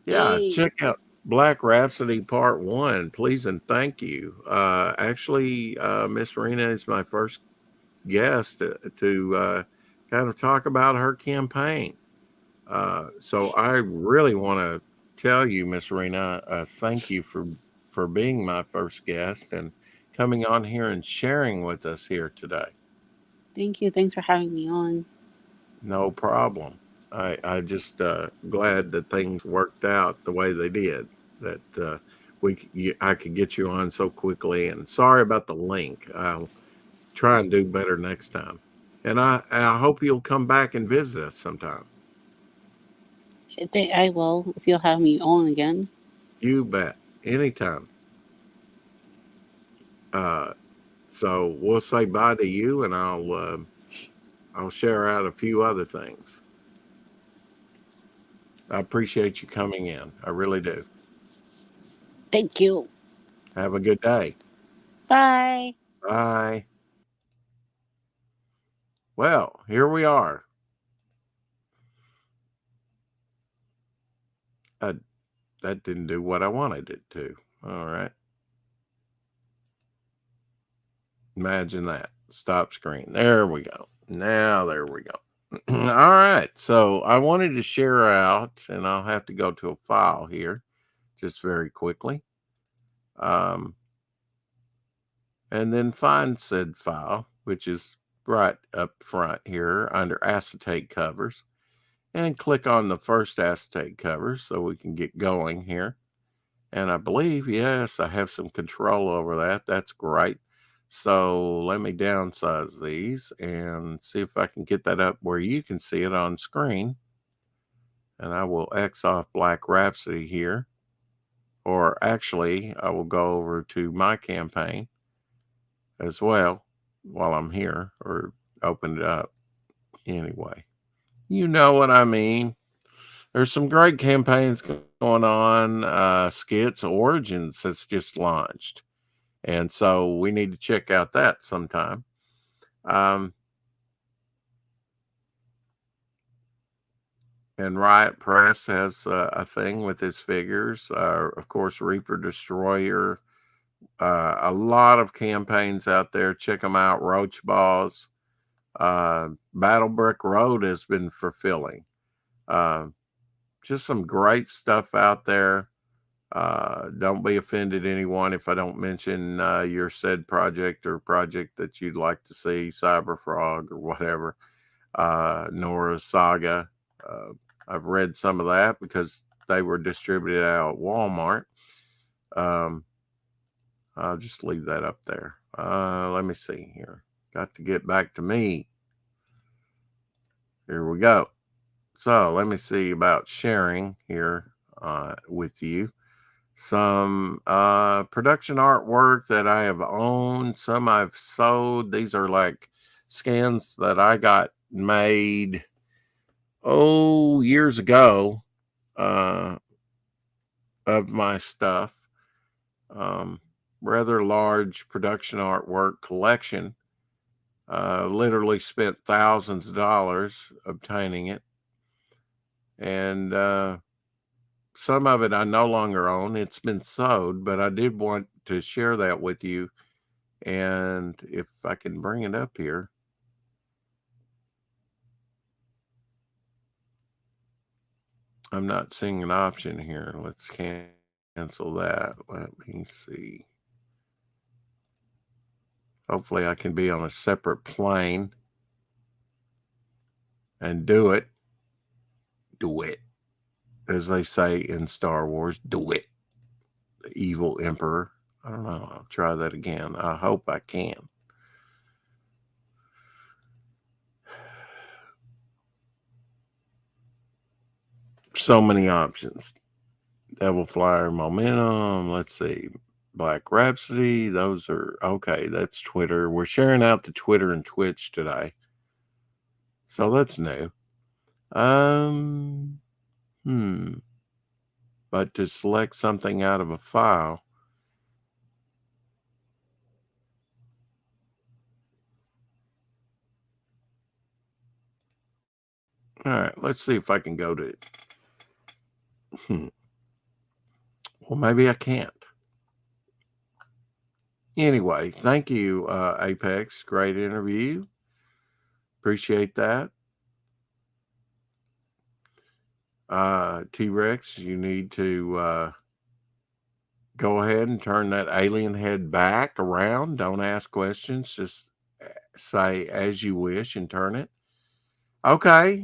Yeah, Yay. check out Black Rhapsody Part 1, please and thank you. Actually, Miss Rena is my first guest to kind of talk about her campaign. So I really want to tell you, Miss Rena, thank you for being my first guest and coming on here and sharing with us here today. Thank you. Thanks for having me on. No problem. I just glad that things worked out the way they did. That I could get you on so quickly. And sorry about the link. I'll try and do better next time. And I hope you'll come back and visit us sometime. I will if you'll have me on again. You bet. Anytime. Uh, so we'll say bye to you, and I'll share out a few other things. I appreciate you coming in. I really do. Thank you. Have a good day. Bye. Bye. Well, here we are. Uh, that didn't do what I wanted it to. All right. Imagine that. Stop screen. There we go. Now, there we go. All right. So I wanted to share out, and I'll have to go to a file here just very quickly. And then find said file, which is right up front here under acetate covers, and click on the first acetate cover so we can get going here. And I believe, yes, I have some control over that. That's great. So let me downsize these and see if I can get that up where you can see it on screen. And I will X off Black Rhapsody here. Or actually, I will go over to my campaign as well while I'm here, or open it up anyway. You know what I mean. There's some great campaigns going on. Skits Origins has just launched. And so we need to check out that sometime. And Riot Press has a thing with his figures. Of course, Reaper Destroyer. A lot of campaigns out there. Check them out. Roach Balls. Battle Brick Road has been fulfilling. Just some great stuff out there. Don't be offended, anyone, if I don't mention your said project or project that you'd like to see, Cyberfrog or whatever. Nora's Saga. I've read some of that because they were distributed out at Walmart. I'll just leave that up there. Let me see here. Got to get back to me. Here we go. So let me see about sharing here with you some production artwork that I have owned. Some I've sold. These are like scans that I got made years ago of my stuff. Rather large production artwork collection. Literally spent thousands of dollars obtaining it. And some of it I no longer own. It's been sold, but I did want to share that with you. And if I can bring it up here. I'm not seeing an option here. Let's cancel that. Let me see. Hopefully I can be on a separate plane and do it. Do it. As they say in Star Wars, do it. The evil emperor. I don't know. I'll try that again. I hope I can. So many options. Devil Flyer Momentum. Let's see. Black Rhapsody. Those are okay. That's Twitter. We're sharing out to Twitter and Twitch today. So that's new. But to select something out of a file. All right, let's see if I can go to it. Well, maybe I can't. Anyway, thank you, Apex. Great interview. Appreciate that. T-Rex, you need to go ahead and turn that alien head back around. Don't ask questions. Just say as you wish and turn it. Okay.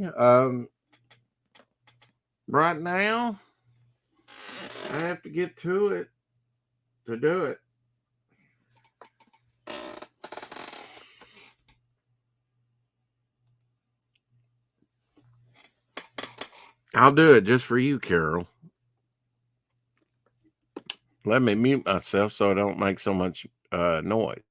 Right now, I have to get to it to do it. I'll do it just for you, Carol. Let me mute myself so I don't make so much noise.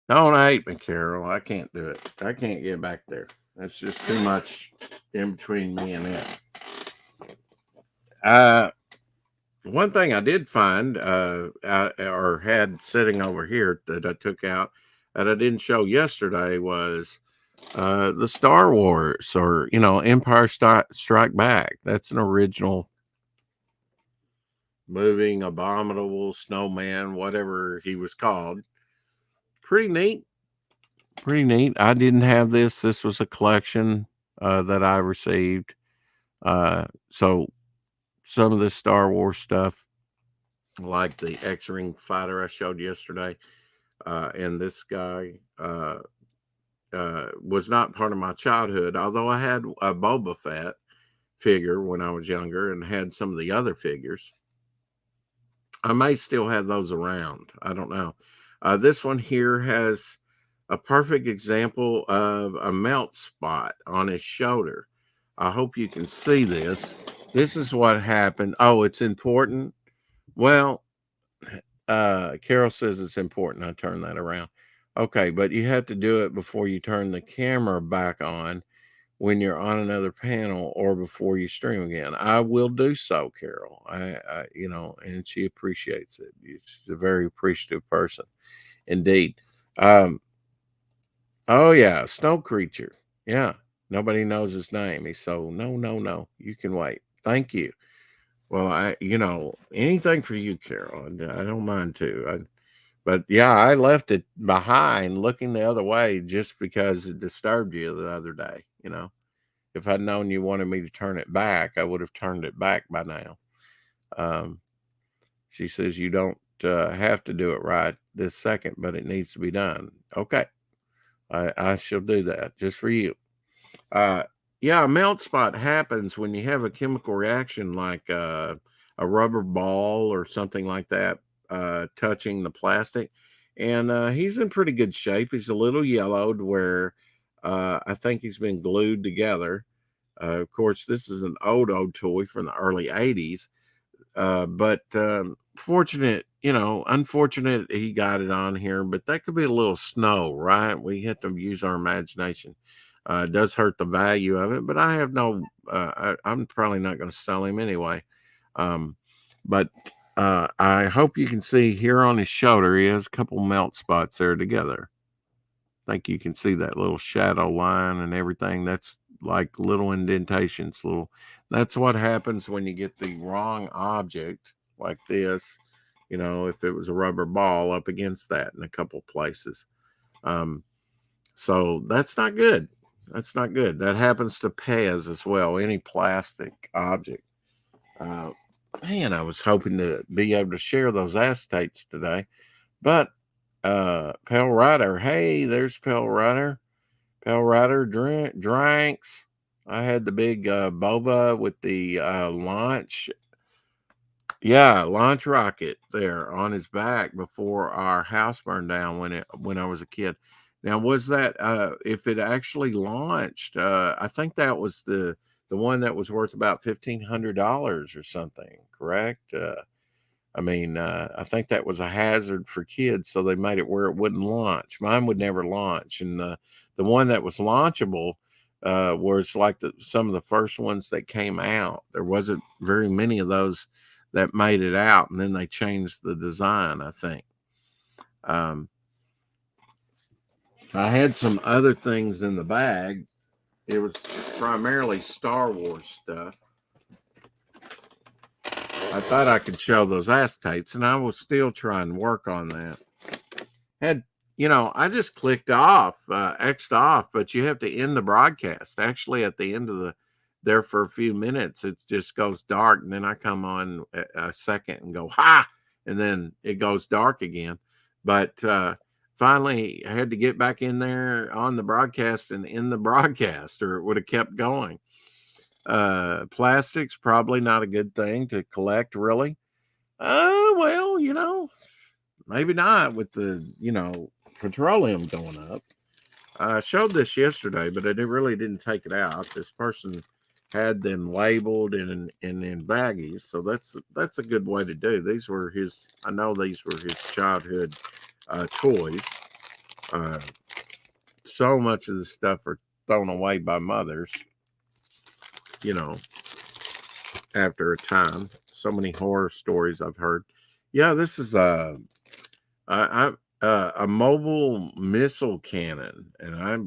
Don't hate me, Carol. I can't do it. I can't get back there. That's just too much in between me and it. One thing I did find, or had sitting over here that I took out that I didn't show yesterday was the Star Wars, or Empire Strike Back. That's an original moving abominable snowman, whatever he was called. Pretty neat. Pretty neat. I didn't have this. This was a collection that I received. So some of the Star Wars stuff, like the X-Wing fighter I showed yesterday, and this guy was not part of my childhood, although I had a Boba Fett figure when I was younger and had some of the other figures. I may still have those around. I don't know. This one here has a perfect example of a melt spot on his shoulder. I hope you can see this. This is what happened. Oh, it's important. Well, Carol says it's important. I turn that around. Okay, but you have to do it before you turn the camera back on when you're on another panel or before you stream again. I will do so, Carol. And she appreciates it. She's a very appreciative person, indeed. Oh yeah, snow creature. Yeah, nobody knows his name. He's so no. You can wait. Thank you. Well, anything for you, Carol. I don't mind too. But yeah, I left it behind looking the other way just because it disturbed you the other day. If I'd known you wanted me to turn it back, I would have turned it back by now. She says you don't have to do it right this second, but it needs to be done. Okay. I shall do that just for you. Yeah, a melt spot happens when you have a chemical reaction like a rubber ball or something like that touching the plastic. And he's in pretty good shape. He's a little yellowed where I think he's been glued together. Of course, this is an old toy from the early 80s. But unfortunate he got it on here, but that could be a little snow, right? We have to use our imagination. It does hurt the value of it, but I have I'm probably not going to sell him anyway. But I hope you can see here on his shoulder, he has a couple melt spots there together. I think you can see that little shadow line and everything. That's like little indentations. That's what happens when you get the wrong object like this. If it was a rubber ball up against that in a couple places. So that's not good. That's not good. That happens to Pez as well, any plastic object. Man, I was hoping to be able to share those acetates today. But Pale Rider, hey, there's Pale Rider. Pale Rider drinks. I had the big boba with the launch. Yeah, launch rocket there on his back before our house burned down when I was a kid. Now, was that if it actually launched? I think that was the one that was worth about $1,500 or something. Correct? I think that was a hazard for kids, so they made it where it wouldn't launch. Mine would never launch, and the one that was launchable whereas like some of the first ones that came out, there wasn't very many of those that made it out, and then they changed the design, I think. I had some other things in the bag. It was primarily Star Wars stuff. I thought I could show those acetates, and I will still try and work on that. I just clicked off, X'd off, but you have to end the broadcast. Actually, at the end of there for a few minutes, it just goes dark, and then I come on a second and go, ha! And then it goes dark again. But finally, I had to get back in there on the broadcast and in the broadcast, or it would have kept going. Plastic's probably not a good thing to collect, really. Well, maybe not with the, petroleum going up. I showed this yesterday, but I really didn't take it out. This person had them labeled and in baggies, so that's a good way to do. These were his childhood toys. So much of the stuff are thrown away by mothers, after a time. So many horror stories I've heard. Yeah, this is a mobile missile cannon, and I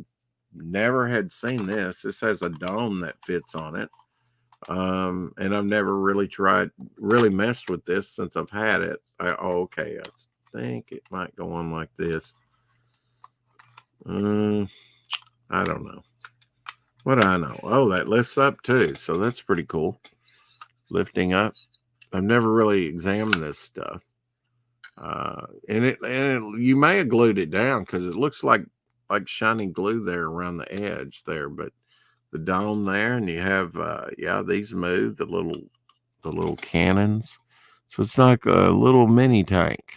never had seen this. This has a dome that fits on it. And I've never really messed with this since I've had it. Okay. I think it might go on like this. I don't know. What do I know? Oh, that lifts up too. So that's pretty cool. Lifting up. I've never really examined this stuff. And you may have glued it down because it looks like shiny glue there around the edge there, but the dome there, and you have these move, the little cannons. So it's like a little mini tank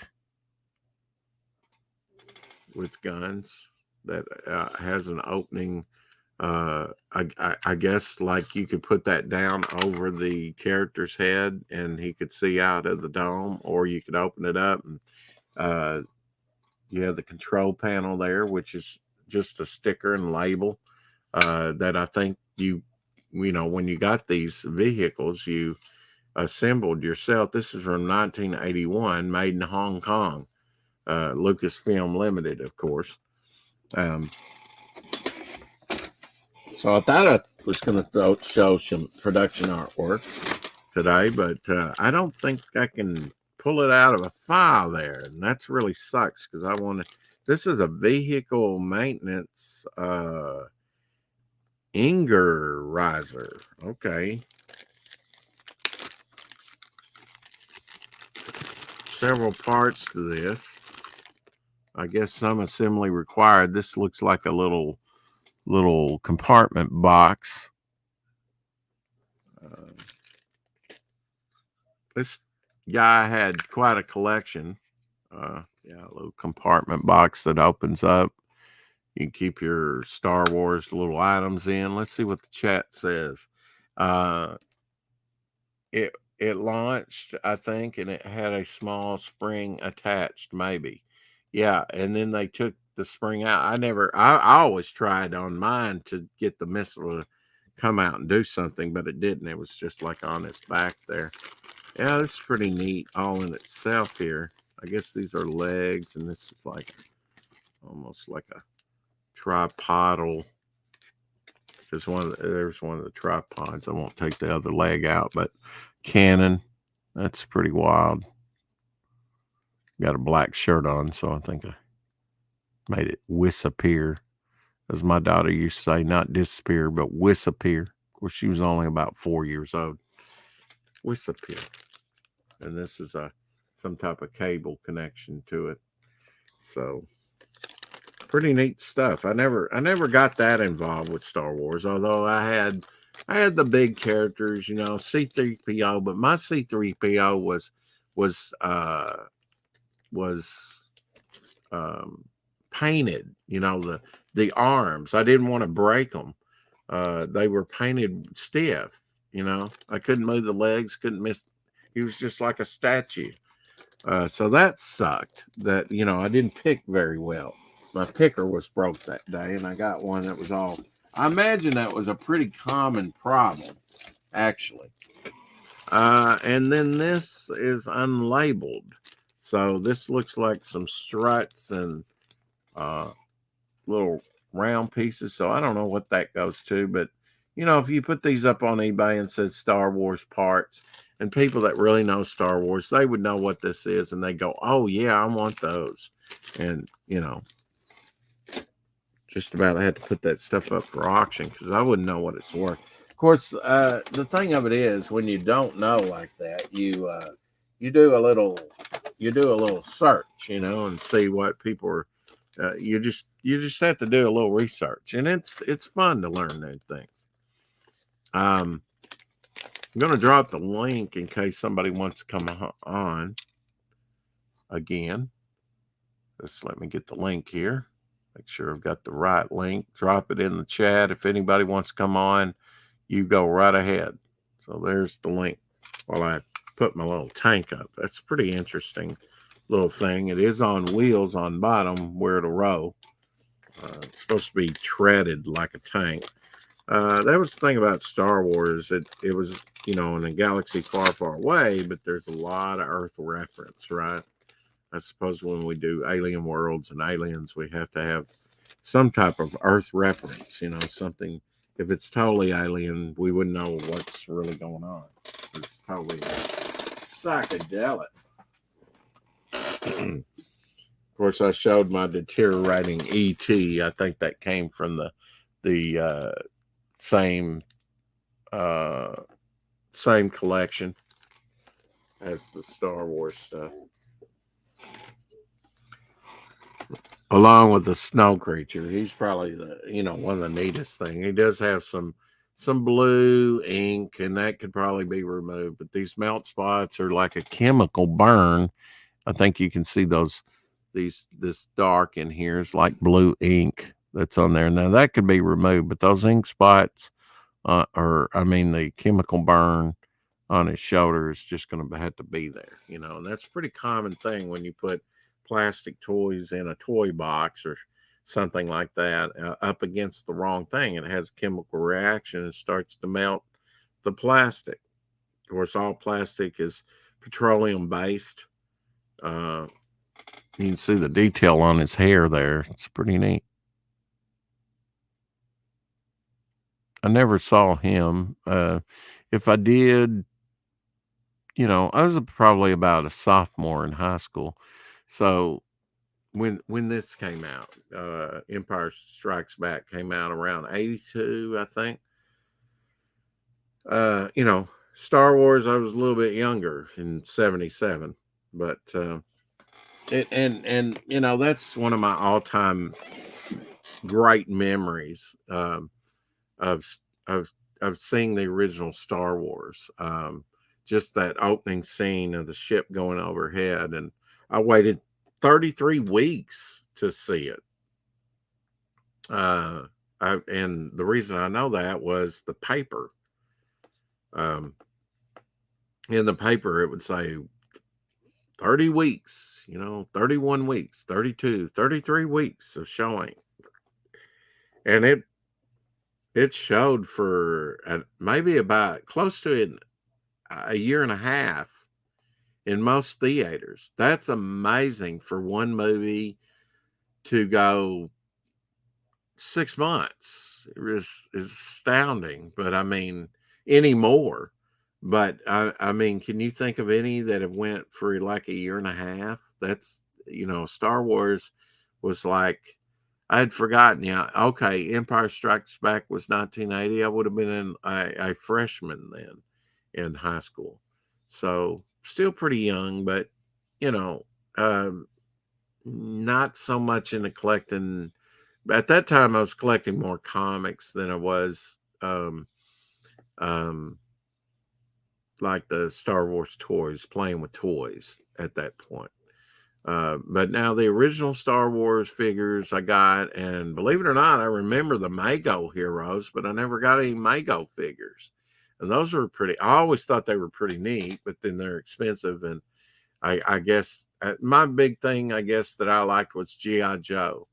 with guns that has an opening. I guess like you could put that down over the character's head and he could see out of the dome, or you could open it up and you have the control panel there, which is just a sticker and label that I think when you got these vehicles, you assembled yourself. This is from 1981, made in Hong Kong, Lucasfilm Limited, of course. So I thought I was going to show some production artwork today, but I don't think I can pull it out of a file there. And that's really sucks because I want to. This is a vehicle maintenance Ingerizer. Okay. Several parts to this. I guess some assembly required. This looks like a little compartment box. This guy had quite a collection. A little compartment box that opens up. You can keep your Star Wars little items in. Let's see what the chat says. It launched, I think, and it had a small spring attached, maybe. Yeah, and then they took the spring out. I always tried on mine to get the missile to come out and do something, but it didn't. It was just like on its back there. Yeah, this is pretty neat all in itself here. I guess these are legs, and this is like almost like a tripodal. There's one of the tripods. I won't take the other leg out, but cannon. That's pretty wild. Got a black shirt on, so I think I made it wisappear. As my daughter used to say, not disappear, but wisappear. Of course, she was only about 4 years old. Wisappear. And this is some type of cable connection to it. So pretty neat stuff. I never got that involved with Star Wars, although I had the big characters, C-3PO, but my C-3PO was painted, the arms. I didn't want to break them. They were painted stiff, I couldn't move the legs, couldn't miss. He was just like a statue. So that sucked that, I didn't pick very well. My picker was broke that day, and I got one that was all I imagine that was a pretty common problem, actually. And then this is unlabeled. So this looks like some struts and little round pieces. So I don't know what that goes to, but you know, if you put these up on eBay and said Star Wars parts, and people that really know Star Wars, they would know what this is, and they go, "Oh yeah, I want those," and you know, just about had to put that stuff up for auction because I wouldn't know what it's worth. Of course, the thing of it is, when you don't know like that, you do a little search, you know, and see what people are. You just have to do a little research, and it's fun to learn new things. I'm going to drop the link in case somebody wants to come on again. Just let me get the link here. Make sure I've got the right link. Drop it in the chat. If anybody wants to come on, you go right ahead. So there's the link while I put my little tank up. That's a pretty interesting little thing. It is on wheels on bottom where it'll roll. It's supposed to be treaded like a tank. That was the thing about Star Wars. It was, you know, in a galaxy far, far away, but there's a lot of Earth reference, right? I suppose when we do alien worlds and aliens, we have to have some type of Earth reference, you know, something. If it's totally alien, we wouldn't know what's really going on. It's totally psychedelic. Of course, I showed my deteriorating ET. I think that came from the same same collection as the Star Wars stuff, along with the snow creature. He's probably one of the neatest thing. He does have some blue ink, and that could probably be removed. But these melt spots are like a chemical burn. I think you can see this dark in here is like blue ink that's on there. Now that could be removed, but those ink spots, the chemical burn on his shoulder is just going to have to be there, you know, and that's a pretty common thing when you put plastic toys in a toy box or something like that up against the wrong thing. It has a chemical reaction and starts to melt the plastic. Of course, all plastic is petroleum based. You can see the detail on his hair there. It's pretty neat. I never saw him. If I did, you know, I was probably about a sophomore in high school. So when this came out, Empire Strikes Back came out around 82, I think. You know, Star Wars, I was a little bit younger in 77, but and you know, that's one of my all-time great memories of of of seeing the original Star Wars. Just that opening scene of the ship going overhead, and I waited 33 weeks to see it. And the reason I know that was the paper. Um, in the paper, it would say 30 weeks, you know, 31 weeks, 32, 33 weeks of showing. And it showed for maybe about close to a year and a half in most theaters. That's amazing for one movie to go 6 months. Is astounding, but I mean, anymore. But I mean, can you think of any that have went for like a year and a half? That's, you know, Star Wars was like, I had forgotten. Yeah, okay, Empire Strikes Back was 1980. I would have been a freshman then in high school, so still pretty young, but you know, not so much into collecting. At that time, I was collecting more comics than I was um, like the Star Wars toys, playing with toys at that point. But now the original Star Wars figures I got, and believe it or not, I remember the Mago heroes, but I never got any Mago figures. And those were pretty, I always thought they were pretty neat, but then they're expensive. And I guess my big thing, I guess, that I liked was G.I. Joe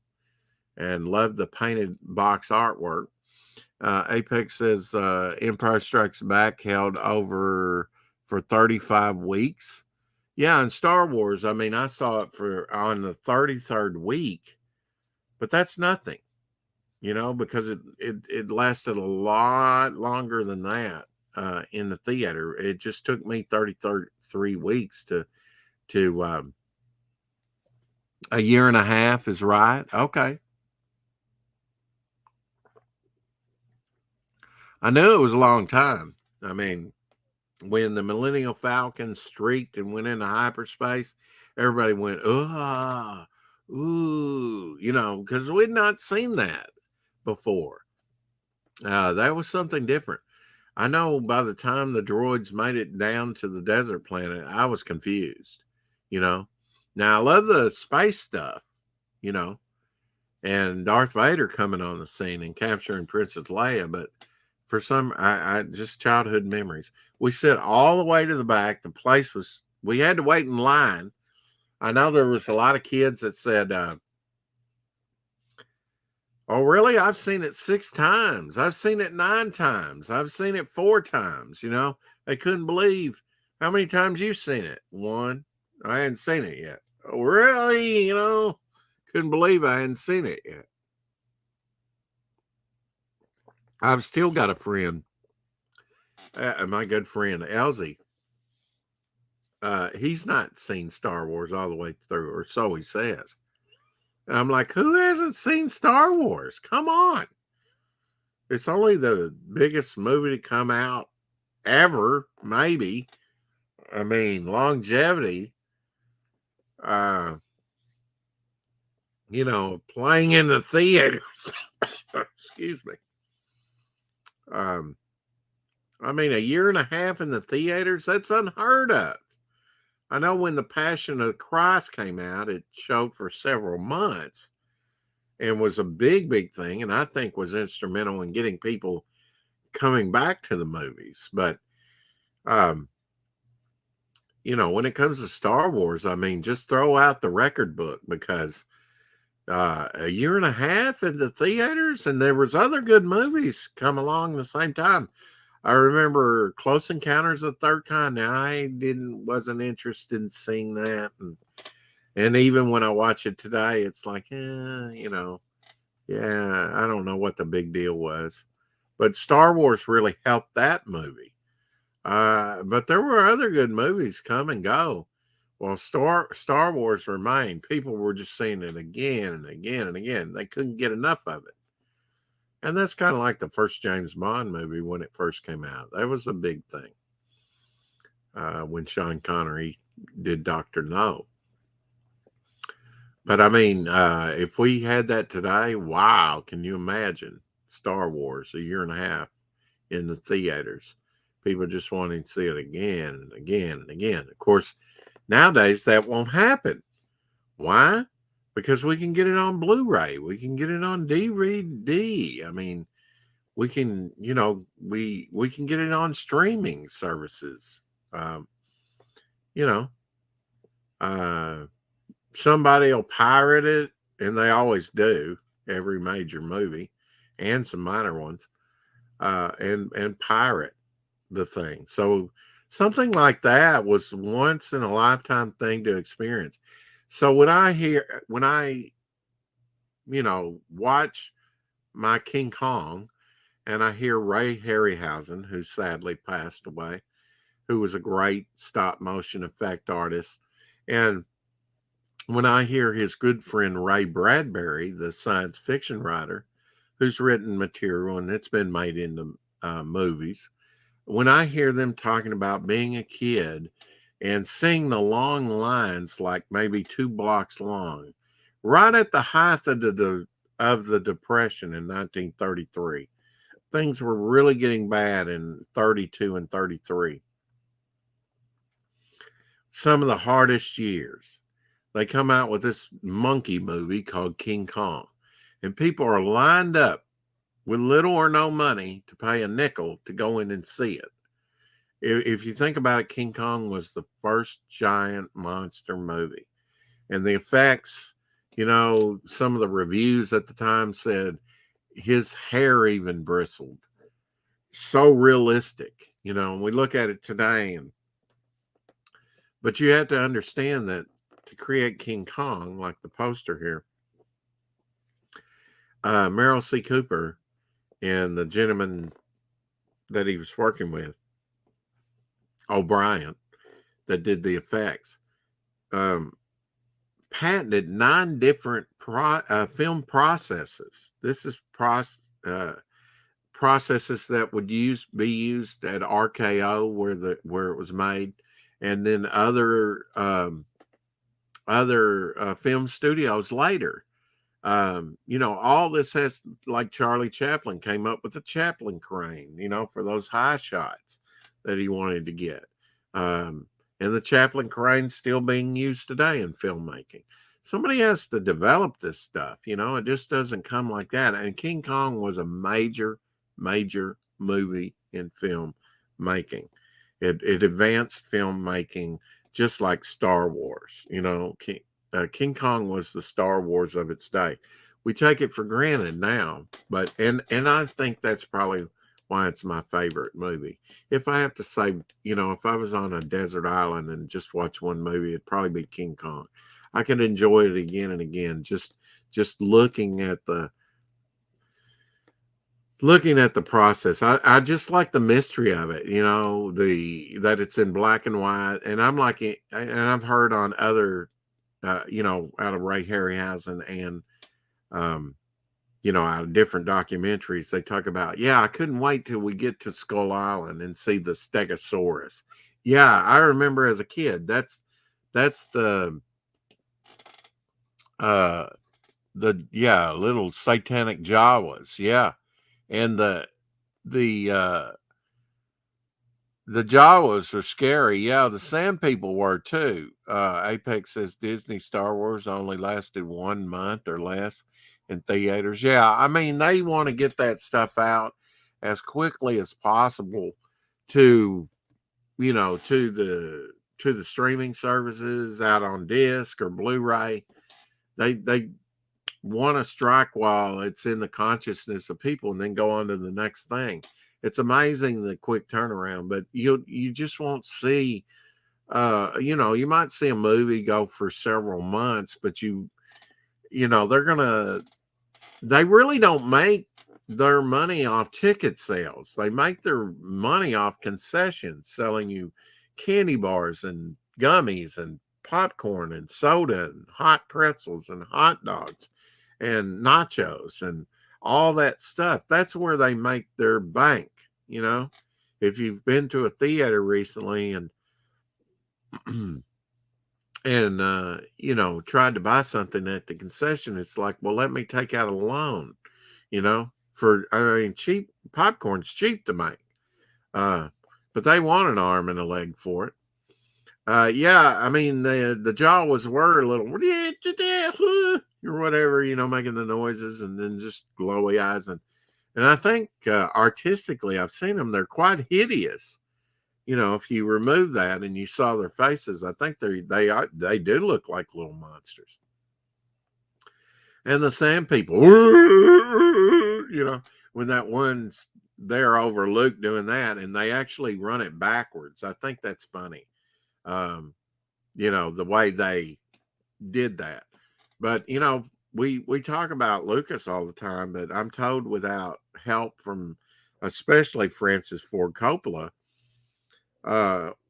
and loved the painted box artwork. Apex says Empire Strikes Back held over for 35 weeks. Yeah, in Star Wars, I mean, I saw it for on the 33rd week, but that's nothing, because it lasted a lot longer than that in the theater. It just took me 33 weeks to a year and a half is right. Okay. I knew it was a long time. I mean, when the Millennium Falcon streaked and went into hyperspace, everybody went, ooh, because we'd not seen that before. That was something different. I know by the time the droids made it down to the desert planet, I was confused, you know. Now, I love the space stuff, you know, and Darth Vader coming on the scene and capturing Princess Leia, but for some, I just childhood memories. We sit all the way to the back. The place was, we had to wait in line. I know there was a lot of kids that said, oh, really? I've seen it 6 times. I've seen it 9 times. I've seen it 4 times. They couldn't believe how many times you've seen it. 1. I hadn't seen it yet. Oh, really? Couldn't believe I hadn't seen it yet. I've still got a friend, my good friend Elsie. He's not seen Star Wars all the way through, or so he says. And I'm like, who hasn't seen Star Wars? Come on. It's only the biggest movie to come out ever, maybe. I mean, longevity. Playing in the theaters. Excuse me. I mean, a year and a half in the theaters, that's unheard of. I know when The Passion of Christ came out, it showed for several months and was a big, big thing, and I think was instrumental in getting people coming back to the movies. But, when it comes to Star Wars, I mean, just throw out the record book, because a year and a half in the theaters, and there was other good movies come along the same time. I remember Close Encounters of the Third Kind. Now, I wasn't interested in seeing that, and even when I watch it today, it's like, yeah, I don't know what the big deal was, but Star Wars really helped that movie. But there were other good movies come and go. Well, Star Wars remained. People were just seeing it again and again and again. They couldn't get enough of it. And that's kind of like the first James Bond movie when it first came out. That was a big thing. When Sean Connery did Dr. No. But I mean, if we had that today, wow, can you imagine Star Wars a year and a half in the theaters? People just wanting to see it again and again and again. Of course, nowadays that won't happen. Why? Because we can get it on Blu-ray. We can get it on DVD. I mean, we can, we can get it on streaming services. You know, somebody will pirate it, and they always do, every major movie and some minor ones, and pirate the thing. So something like that was once in a lifetime thing to experience. So when I watch my King Kong, and I hear Ray Harryhausen, who sadly passed away, who was a great stop motion effect artist, and when I hear his good friend Ray Bradbury, the science fiction writer, who's written material and it's been made into movies, when I hear them talking about being a kid and seeing the long lines, like maybe 2 blocks long, right at the height of the Depression in 1933, things were really getting bad in 32 and 33. Some of the hardest years. They come out with this monkey movie called King Kong, and people are lined up with little or no money to pay a nickel to go in and see it. If you think about it, King Kong was the first giant monster movie, and the effects, some of the reviews at the time said his hair even bristled. So realistic, and we look at it today, but you have to understand that to create King Kong, like the poster here, Meryl C. Cooper and the gentleman that he was working with, O'Brien, that did the effects, um, patented 9 different film processes. This is processes that would be used at RKO where it was made, and then other film studios later. All this has, like Charlie Chaplin came up with a Chaplin crane, for those high shots that he wanted to get. And the Chaplin crane's still being used today in filmmaking. Somebody has to develop this stuff, it just doesn't come like that. And King Kong was a major, major movie in film making. It advanced filmmaking just like Star Wars, King Kong was the Star Wars of its day. We take it for granted now, but and I think that's probably why it's my favorite movie. If I have to say, if I was on a desert island and just watch one movie, it'd probably be King Kong. I could enjoy it again and again, just looking at the process. I just like the mystery of it, that it's in black and white. And I've heard on other out of Ray Harryhausen and, out of different documentaries, they talk about, I couldn't wait till we get to Skull Island and see the Stegosaurus. Yeah, I remember as a kid, that's the little satanic Jawas. Yeah. And the Jawas are scary. Yeah, the Sand People were too. Apex says Disney Star Wars only lasted 1 month or less in theaters. Yeah, I mean, they want to get that stuff out as quickly as possible to, to the streaming services, out on disc or Blu-ray. They want to strike while it's in the consciousness of people and then go on to the next thing. It's amazing the quick turnaround, but you just won't see, you might see a movie go for several months, but they really don't make their money off ticket sales. They make their money off concessions, selling you candy bars and gummies and popcorn and soda and hot pretzels and hot dogs and nachos and all that stuff. That's where they make their bank. If you've been to a theater recently and tried to buy something at the concession, it's like, well, let me take out a loan, cheap popcorn's cheap to make. But they want an arm and a leg for it. The Jawas were a little or whatever, making the noises and then just glowy eyes. And I think artistically, I've seen them. They're quite hideous. If you remove that and you saw their faces, I think they do look like little monsters. And the Sand People, when that one's there over Luke doing that, and they actually run it backwards. I think that's funny. The way they did that. But, we talk about Lucas all the time, but I'm told without help from especially Francis Ford Coppola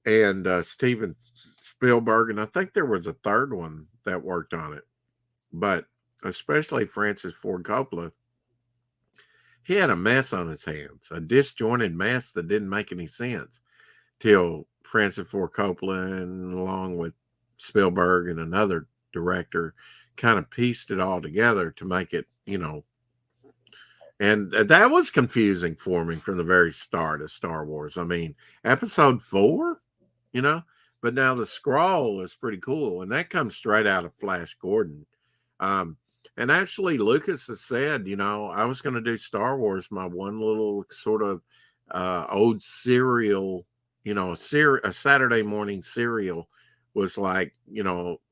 and Steven Spielberg, and I think there was a third one that worked on it, but especially Francis Ford Coppola, he had a mess on his hands, a disjointed mess that didn't make any sense till Francis Ford Coppola, and along with Spielberg and another director, kind of pieced it all together to make it, and that was confusing for me from the very start of Star Wars. I mean, episode 4, but now the scroll is pretty cool, and that comes straight out of Flash Gordon. And actually, Lucas has said, I was going to do Star Wars, my one little sort of old serial, a Saturday morning serial was like,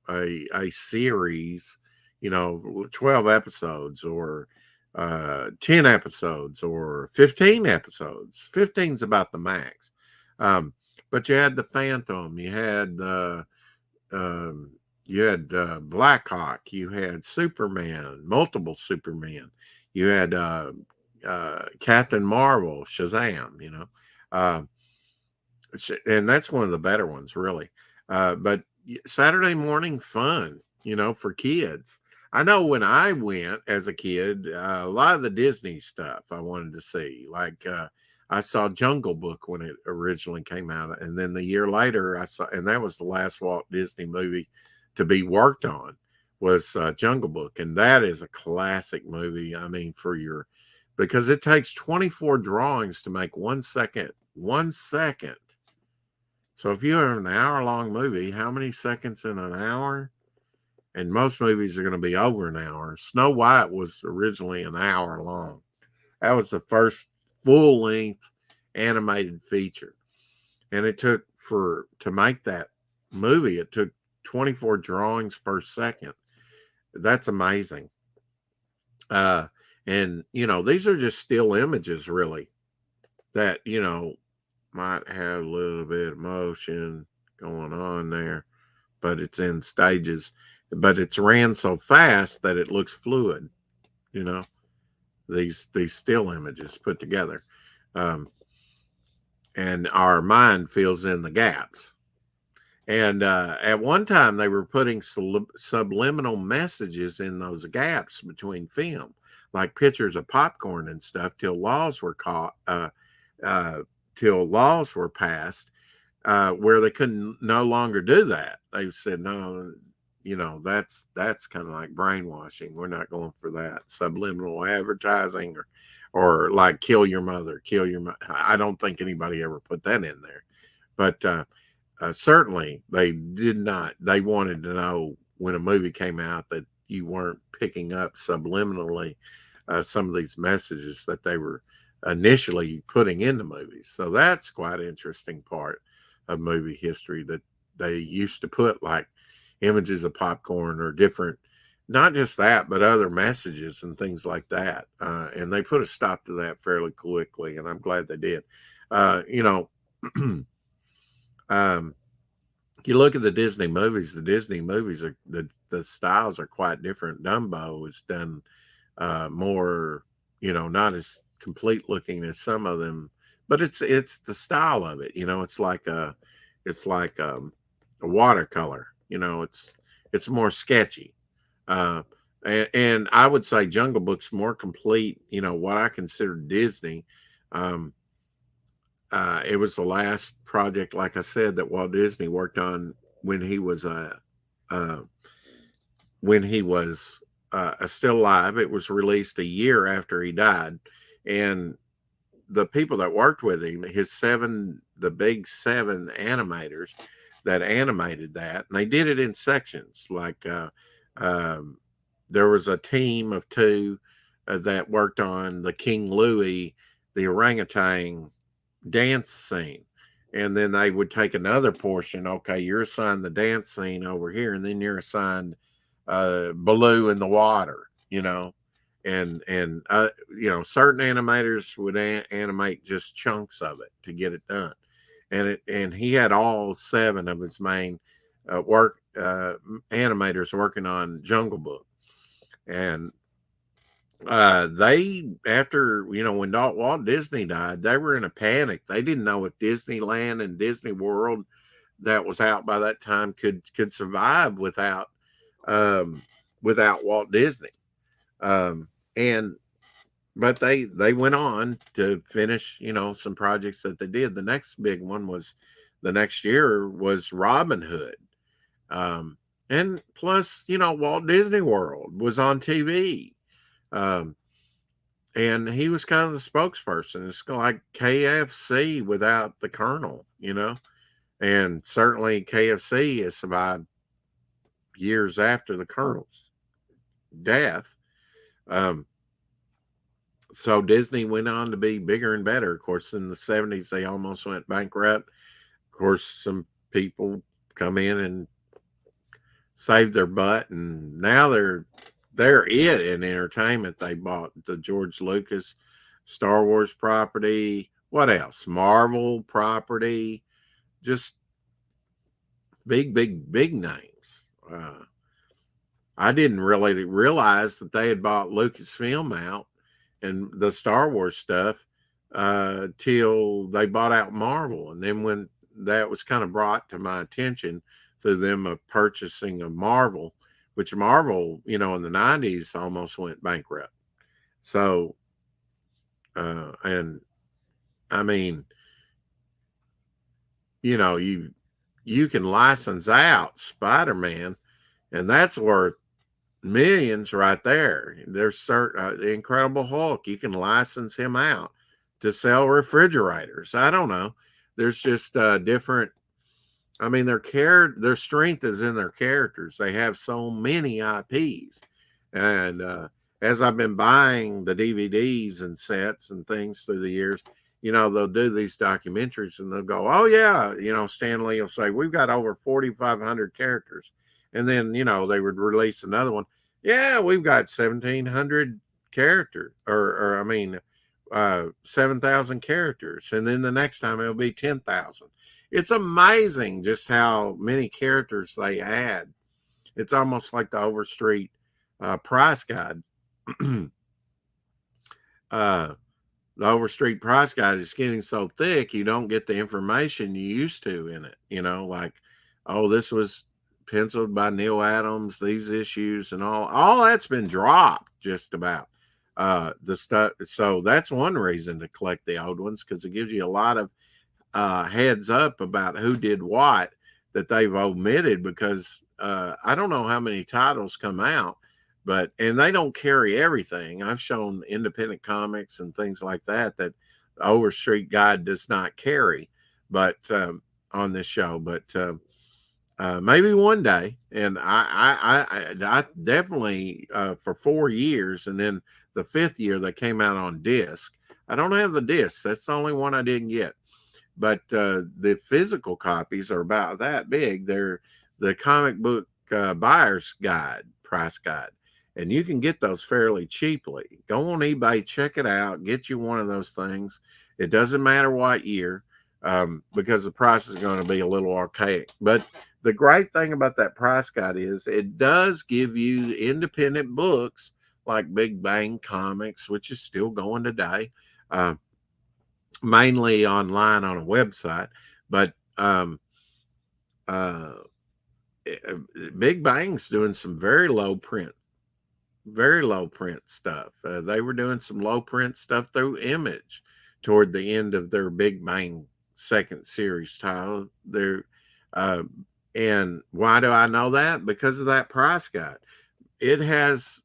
a series, 12 episodes or 10 episodes or 15 episodes. 15's about the max. But you had the Phantom, um, you had Blackhawk, you had Superman, multiple Superman, you had Captain Marvel, Shazam, uh, and that's one of the better ones, really. But Saturday morning fun, for kids. I know when I went as a kid, a lot of the Disney stuff I wanted to see. Like I saw Jungle Book when it originally came out, and then the year later I saw, and that was the last Walt Disney movie to be worked on, was Jungle Book, and that is a classic movie. I mean, because it takes 24 drawings to make 1 second. 1 second. So if you have an hour-long movie, how many seconds in an hour? And most movies are going to be over an hour. Snow White was originally an hour long. That was the first full-length animated feature. And it took to make that movie, it took 24 drawings per second. That's amazing. And, these are just still images, really, that, might have a little bit of motion going on there, but it's in stages. But it's ran so fast that it looks fluid, these still images put together. And our mind fills in the gaps. And at one time, they were putting subliminal messages in those gaps between film, like pictures of popcorn and stuff, till laws were passed where they couldn't no longer do that. They said, no, that's kind of like brainwashing. We're not going for that. Subliminal advertising or like kill your mother. I don't think anybody ever put that in there. But certainly they did not. They wanted to know when a movie came out that you weren't picking up subliminally some of these messages that they were initially putting into movies. So that's quite an interesting part of movie history, that they used to put like images of popcorn or different, not just that, but other messages and things like that. And they put a stop to that fairly quickly, and I'm glad they did. You look at the Disney movies are the styles are quite different. Dumbo is done more, not as complete looking as some of them, but it's the style of it. It's like a watercolor. It's more sketchy. Uh, and I would say Jungle Book's more complete. What I consider Disney. It was the last project, like I said, that Walt Disney worked on when he was uh, still alive. It was released a year after he died, and the people that worked with him, the big seven animators that animated that, and they did it in sections. Like there was a team of two that worked on the King Louis, the orangutan dance scene. And then they would take another portion. Okay, you're assigned the dance scene over here, and then you're assigned Baloo in the water, and certain animators would animate just chunks of it to get it done. And he had all seven of his main animators working on Jungle Book. And they, after, when Walt Disney died, they were in a panic. They didn't know if Disneyland and Disney World that was out by that time could survive without Walt Disney. But they went on to finish, some projects that they did. The next big one was the next year was Robin Hood. And plus, Walt Disney World was on TV. And he was kind of the spokesperson. It's like KFC without the Colonel, and certainly KFC has survived years after the Colonel's death. So Disney went on to be bigger and better. Of course, in the 70s, they almost went bankrupt. Of course, some people come in and saved their butt, and now they're they're it in entertainment. They bought the George Lucas Star Wars property. What else? Marvel property. Just big names. I didn't really realize that they had bought Lucasfilm out and the Star Wars stuff till they bought out Marvel. And then when that was kind of brought to my attention through them purchasing of Marvel, which Marvel, in the 90s almost went bankrupt. So, and I mean, you can license out Spider-Man, and that's worth millions right there. There's certain the Incredible Hulk, you can license him out to sell refrigerators. I don't know. There's just different. I mean, their strength is in their characters. They have so many IPs, and as I've been buying the DVDs and sets and things through the years, they'll do these documentaries and they'll go, "Oh yeah," Stan Lee will say, "We've got over 4,500 characters," and then they would release another one. Yeah, we've got 1,700 characters, or I mean, 7,000 characters, and then the next time it'll be 10,000. It's amazing just how many characters they add. It's almost like the Overstreet price guide. The Overstreet price guide is getting so thick, you don't get the information you used to in it. Like, oh, this was penciled by Neil Adams, these issues and all that's been dropped just about. The stuff. So that's one reason to collect the old ones, because it gives you a lot of heads up about who did what that they've omitted, because I don't know how many titles come out, and they don't carry everything. I've shown independent comics and things like that Overstreet Guide does not carry, but on this show, but maybe one day. And I definitely for 4 years, and then the 5th year they came out on disc. I don't have the discs. That's the only one I didn't get. But the physical copies are about that big. They're the comic book buyer's guide, price guide. And you can get those fairly cheaply. Go on eBay, check it out, get you one of those things. It doesn't matter what year, because the price is going to be a little archaic. But the great thing about that price guide is it does give you independent books like Big Bang Comics, which is still going today. Mainly online on a website, but Big Bang's doing some very low print stuff. They were doing some low print stuff through Image toward the end of their Big Bang second series title. And why do I know that? Because of that price guide. It has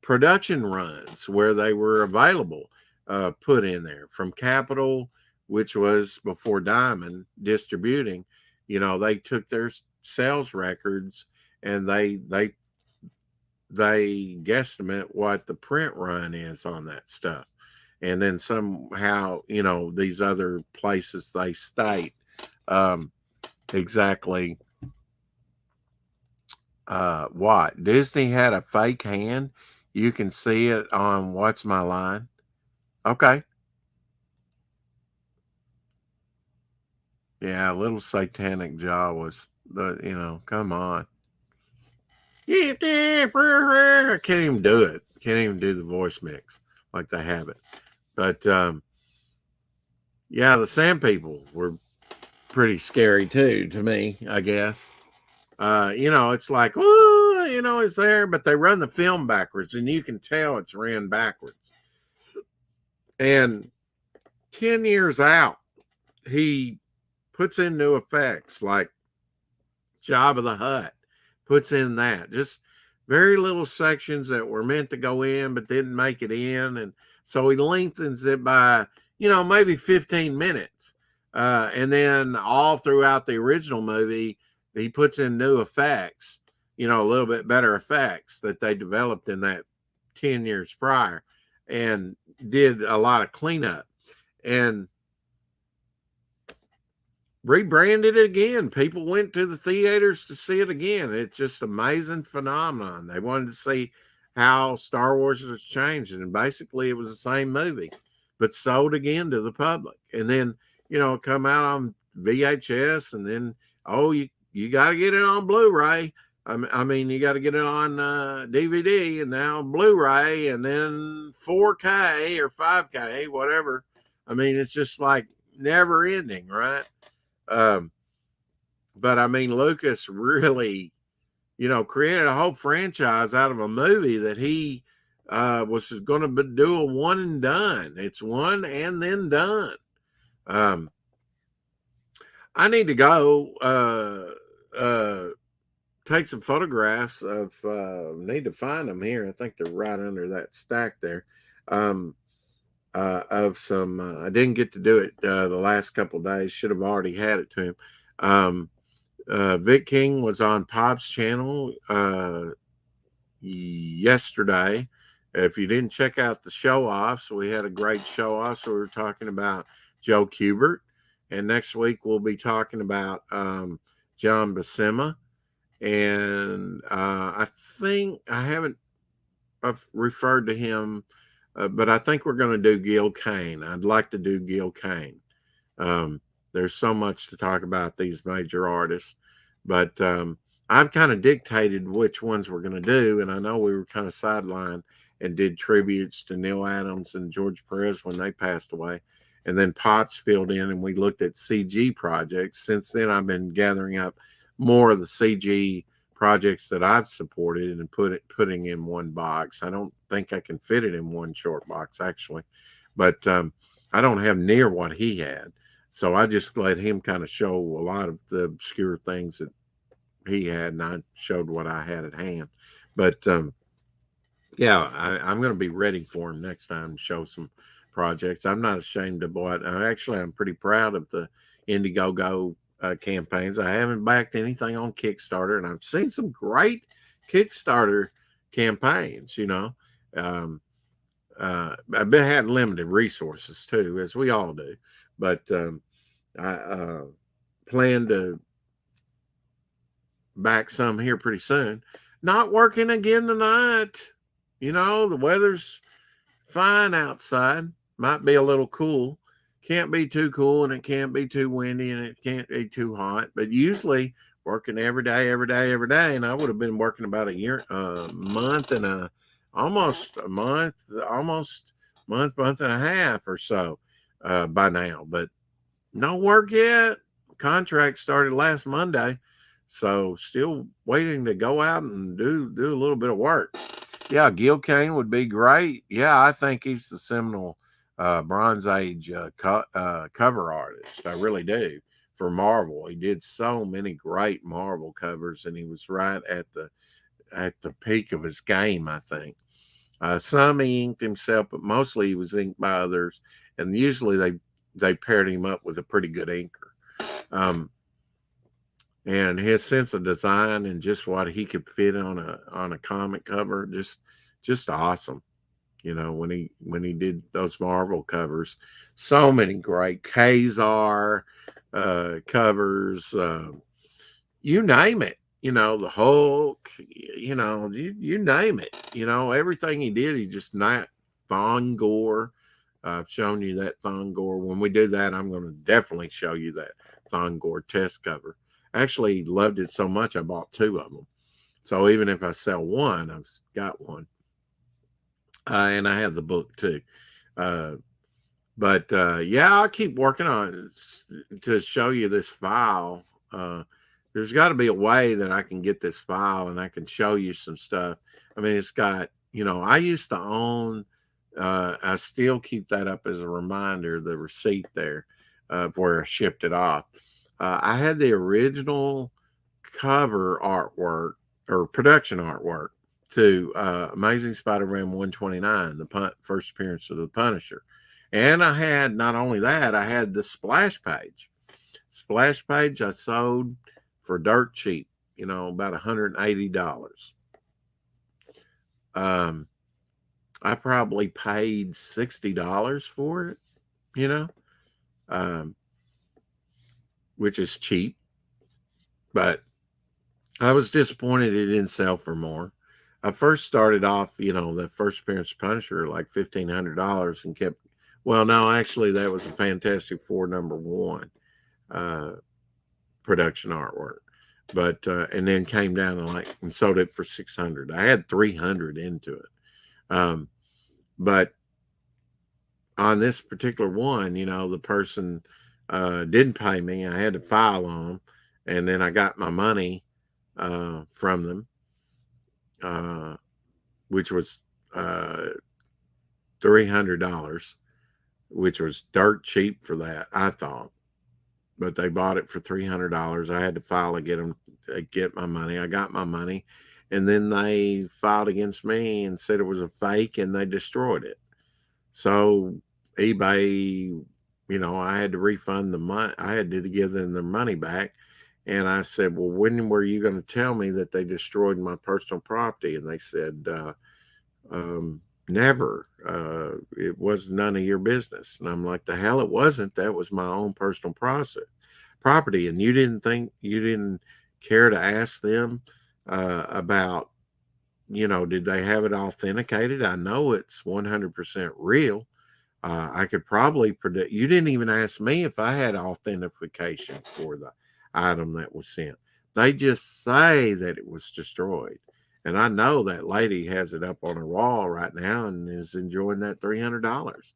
production runs where they were available, put in there from Capital, which was before Diamond Distributing. They took their sales records and they guesstimate what the print run is on that stuff. And then somehow, these other places, they state exactly what. Disney had a fake hand. You can see it on What's My Line. Okay. Yeah, Little Satanic Jaw was come on. I can't even do it. Can't even do the voice mix like they have it. But yeah, the Sand People were pretty scary too to me, I guess. It's like, oh, it's there, but they run the film backwards, and you can tell it's ran backwards. And 10 years out, he puts in new effects like Jabba the Hutt, puts in that. Just very little sections that were meant to go in but didn't make it in. And so he lengthens it by, maybe 15 minutes. And then all throughout the original movie, he puts in new effects, a little bit better effects that they developed in that 10 years prior, and did a lot of cleanup. And rebranded it again. People went to the theaters to see it again. It's just amazing phenomenon. They wanted to see how Star Wars was changing, and basically it was the same movie, but sold again to the public. And then, come out on VHS, and then you got to get it on Blu-ray. I mean, you got to get it on DVD, and now Blu-ray, and then 4K or 5K, whatever. I mean, it's just like never ending, right? But I mean, Lucas really, created a whole franchise out of a movie that he was going to do a one and done. It's one and then done. I need to go take some photographs of, need to find them here. I think they're right under that stack there. Of some, I didn't get to do it the last couple of days. Should have already had it to him. Vic King was on Pop's channel yesterday. If you didn't check out the show offs, we had a great show off. So we were talking about Joe Kubert, and next week we'll be talking about John Buscema. And I think I've referred to him, but I think we're going to do Gil Kane. I'd like to do Gil Kane. There's so much to talk about these major artists, but I've kind of dictated which ones we're going to do. And I know we were kind of sidelined and did tributes to Neil Adams and George Perez when they passed away. And then Potts filled in, and we looked at CG projects. Since then, I've been gathering up more of the CG projects that I've supported and putting in one box. I don't think I can fit it in one short box, actually, but I don't have near what he had. So I just let him kind of show a lot of the obscure things that he had, and I showed what I had at hand. But yeah, I'm going to be ready for him next time to show some projects. I'm not ashamed of what. Actually, I'm pretty proud of the Indiegogo campaigns. I haven't backed anything on Kickstarter, and I've seen some great Kickstarter campaigns. I've had limited resources too, as we all do, but I plan to back some here pretty soon. Not working again tonight. The weather's fine outside. Might be a little cool. Can't be too cool, and it can't be too windy, and it can't be too hot. But usually working every day, and I would have been working about month and almost month and a half or so by now. But no work yet. Contract started last Monday, so still waiting to go out and do a little bit of work. Yeah, Gil Kane would be great. Yeah, I think he's the seminal Bronze Age cover artist. I really do, for Marvel. He did so many great Marvel covers, and he was right at the peak of his game, I think. Some he inked himself, but mostly he was inked by others, and usually they paired him up with a pretty good inker. And his sense of design and just what he could fit on a comic cover, just awesome. When he did those Marvel covers, so many great Kazar covers, you name it. The Hulk, you name it. Everything he did, he just not Thongor. I've shown you that Thongor. When we do that, I'm going to definitely show you that Thongor test cover. Actually loved it so much I bought two of them. So even if I sell one, I've got one. And I have the book too. But yeah, I'll keep working on it to show you this file. There's got to be a way that I can get this file and I can show you some stuff. I mean, it's got, I used to own, I still keep that up as a reminder, the receipt there where I shipped it off. I had the original cover artwork or production artwork to Amazing Spider-Man 129, the first appearance of the Punisher. And I had, not only that, I had the splash page. Splash page I sold for dirt cheap, about $180. I probably paid $60 for it, which is cheap. But I was disappointed it didn't sell for more. I first started off, the first appearance Punisher, like $1,500 and kept, well, no, actually, that was a Fantastic Four #1 production artwork. But, and then came down and sold it for 600. I had 300 into it. But on this particular one, the person didn't pay me. I had to file on them. And then I got my money from them, which was $300, which was dirt cheap for that, I thought. But they bought it for $300. I had to file to get my money. I got my money, and then they filed against me and said it was a fake, and they destroyed it. So eBay, I had to refund the money. I had to give them their money back. And I said, well, when were you going to tell me that they destroyed my personal property? And they said, never. It was none of your business. And I'm like, the hell it wasn't. That was my own personal property. And you didn't care to ask them about, did they have it authenticated? I know it's 100% real. I could probably predict. You didn't even ask me if I had authentication for the item that was sent. They just say that it was destroyed. And I know that lady has it up on her wall right now and is enjoying that $300.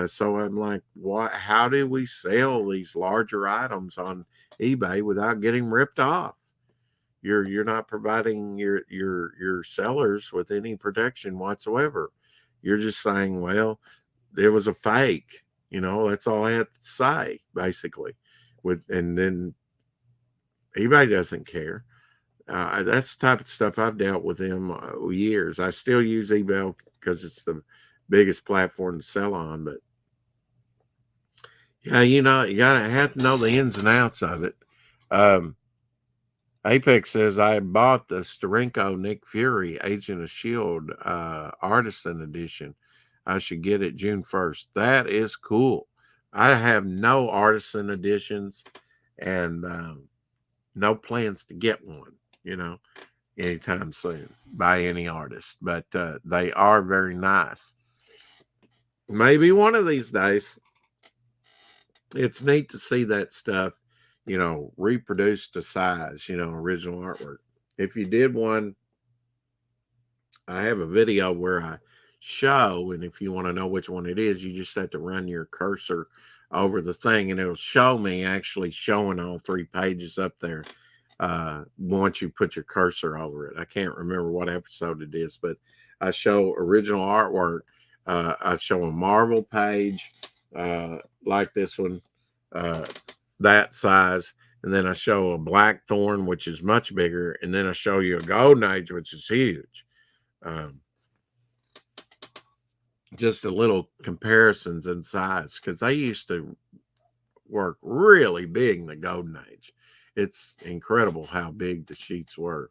So I'm like, what? How do we sell these larger items on eBay without getting ripped off? You're not providing your sellers with any protection whatsoever. You're just saying, well, it was a fake. That's all I have to say, basically. And then eBay doesn't care. That's the type of stuff I've dealt with them years. I still use eBay because it's the biggest platform to sell on. But yeah, you gotta have to know the ins and outs of it. Apex says, I bought the Steranko Nick Fury Agent of S.H.I.E.L.D. Artisan Edition. I should get it June 1st. That is cool. I have no artisan editions and no plans to get one, anytime soon by any artist. But they are very nice. Maybe one of these days. It's neat to see that stuff, reproduced to size, original artwork. If you did one, I have a video where I show, and if you want to know which one it is, you just have to run your cursor over the thing and it'll show me actually showing all 3 pages up there once you put your cursor over it. I can't remember what episode it is, but I show original artwork. I show a Marvel page like this one, that size, and then I show a Blackthorn, which is much bigger, and then I show you a Golden Age, which is huge. Just a little comparisons in size, because they used to work really big in the Golden Age. It's incredible how big the sheets were.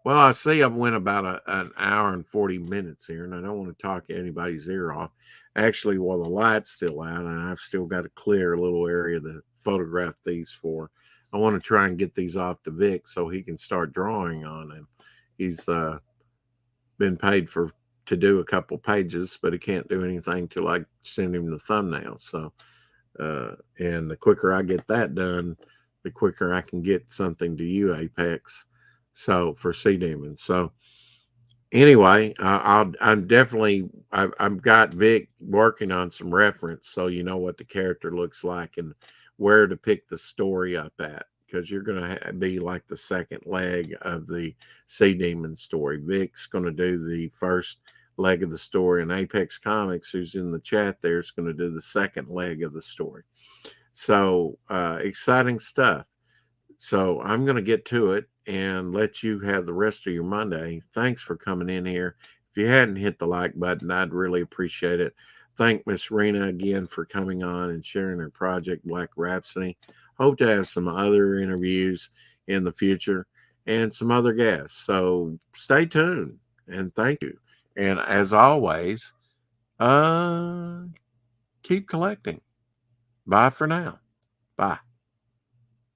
Well, I see I've went about an hour and 40 minutes here, and I don't want to talk anybody's ear off. Actually, while the light's still out, and I've still got to clear a little area to photograph these for, I want to try and get these off to Vic so he can start drawing on them. He's been paid to do a couple pages, but he can't do anything till I send him the thumbnail. So, and the quicker I get that done, the quicker I can get something to you, Apex. So for Sea Demon. So anyway, I've got Vic working on some reference, so you know what the character looks like and where to pick the story up at, because you're going to be like the second leg of the Sea Demon story. Vic's going to do the first leg of the story, and Apex Comics, who's in the chat there, is going to do the second leg of the story. So exciting stuff. So I'm going to get to it and let you have the rest of your Monday. Thanks for coming in here. If you hadn't hit the like button, I'd really appreciate it. Thank Missrena again for coming on and sharing her project, Black Rhapsody. Hope to have some other interviews in the future and some other guests. So stay tuned and thank you. And as always, keep collecting. Bye for now. Bye.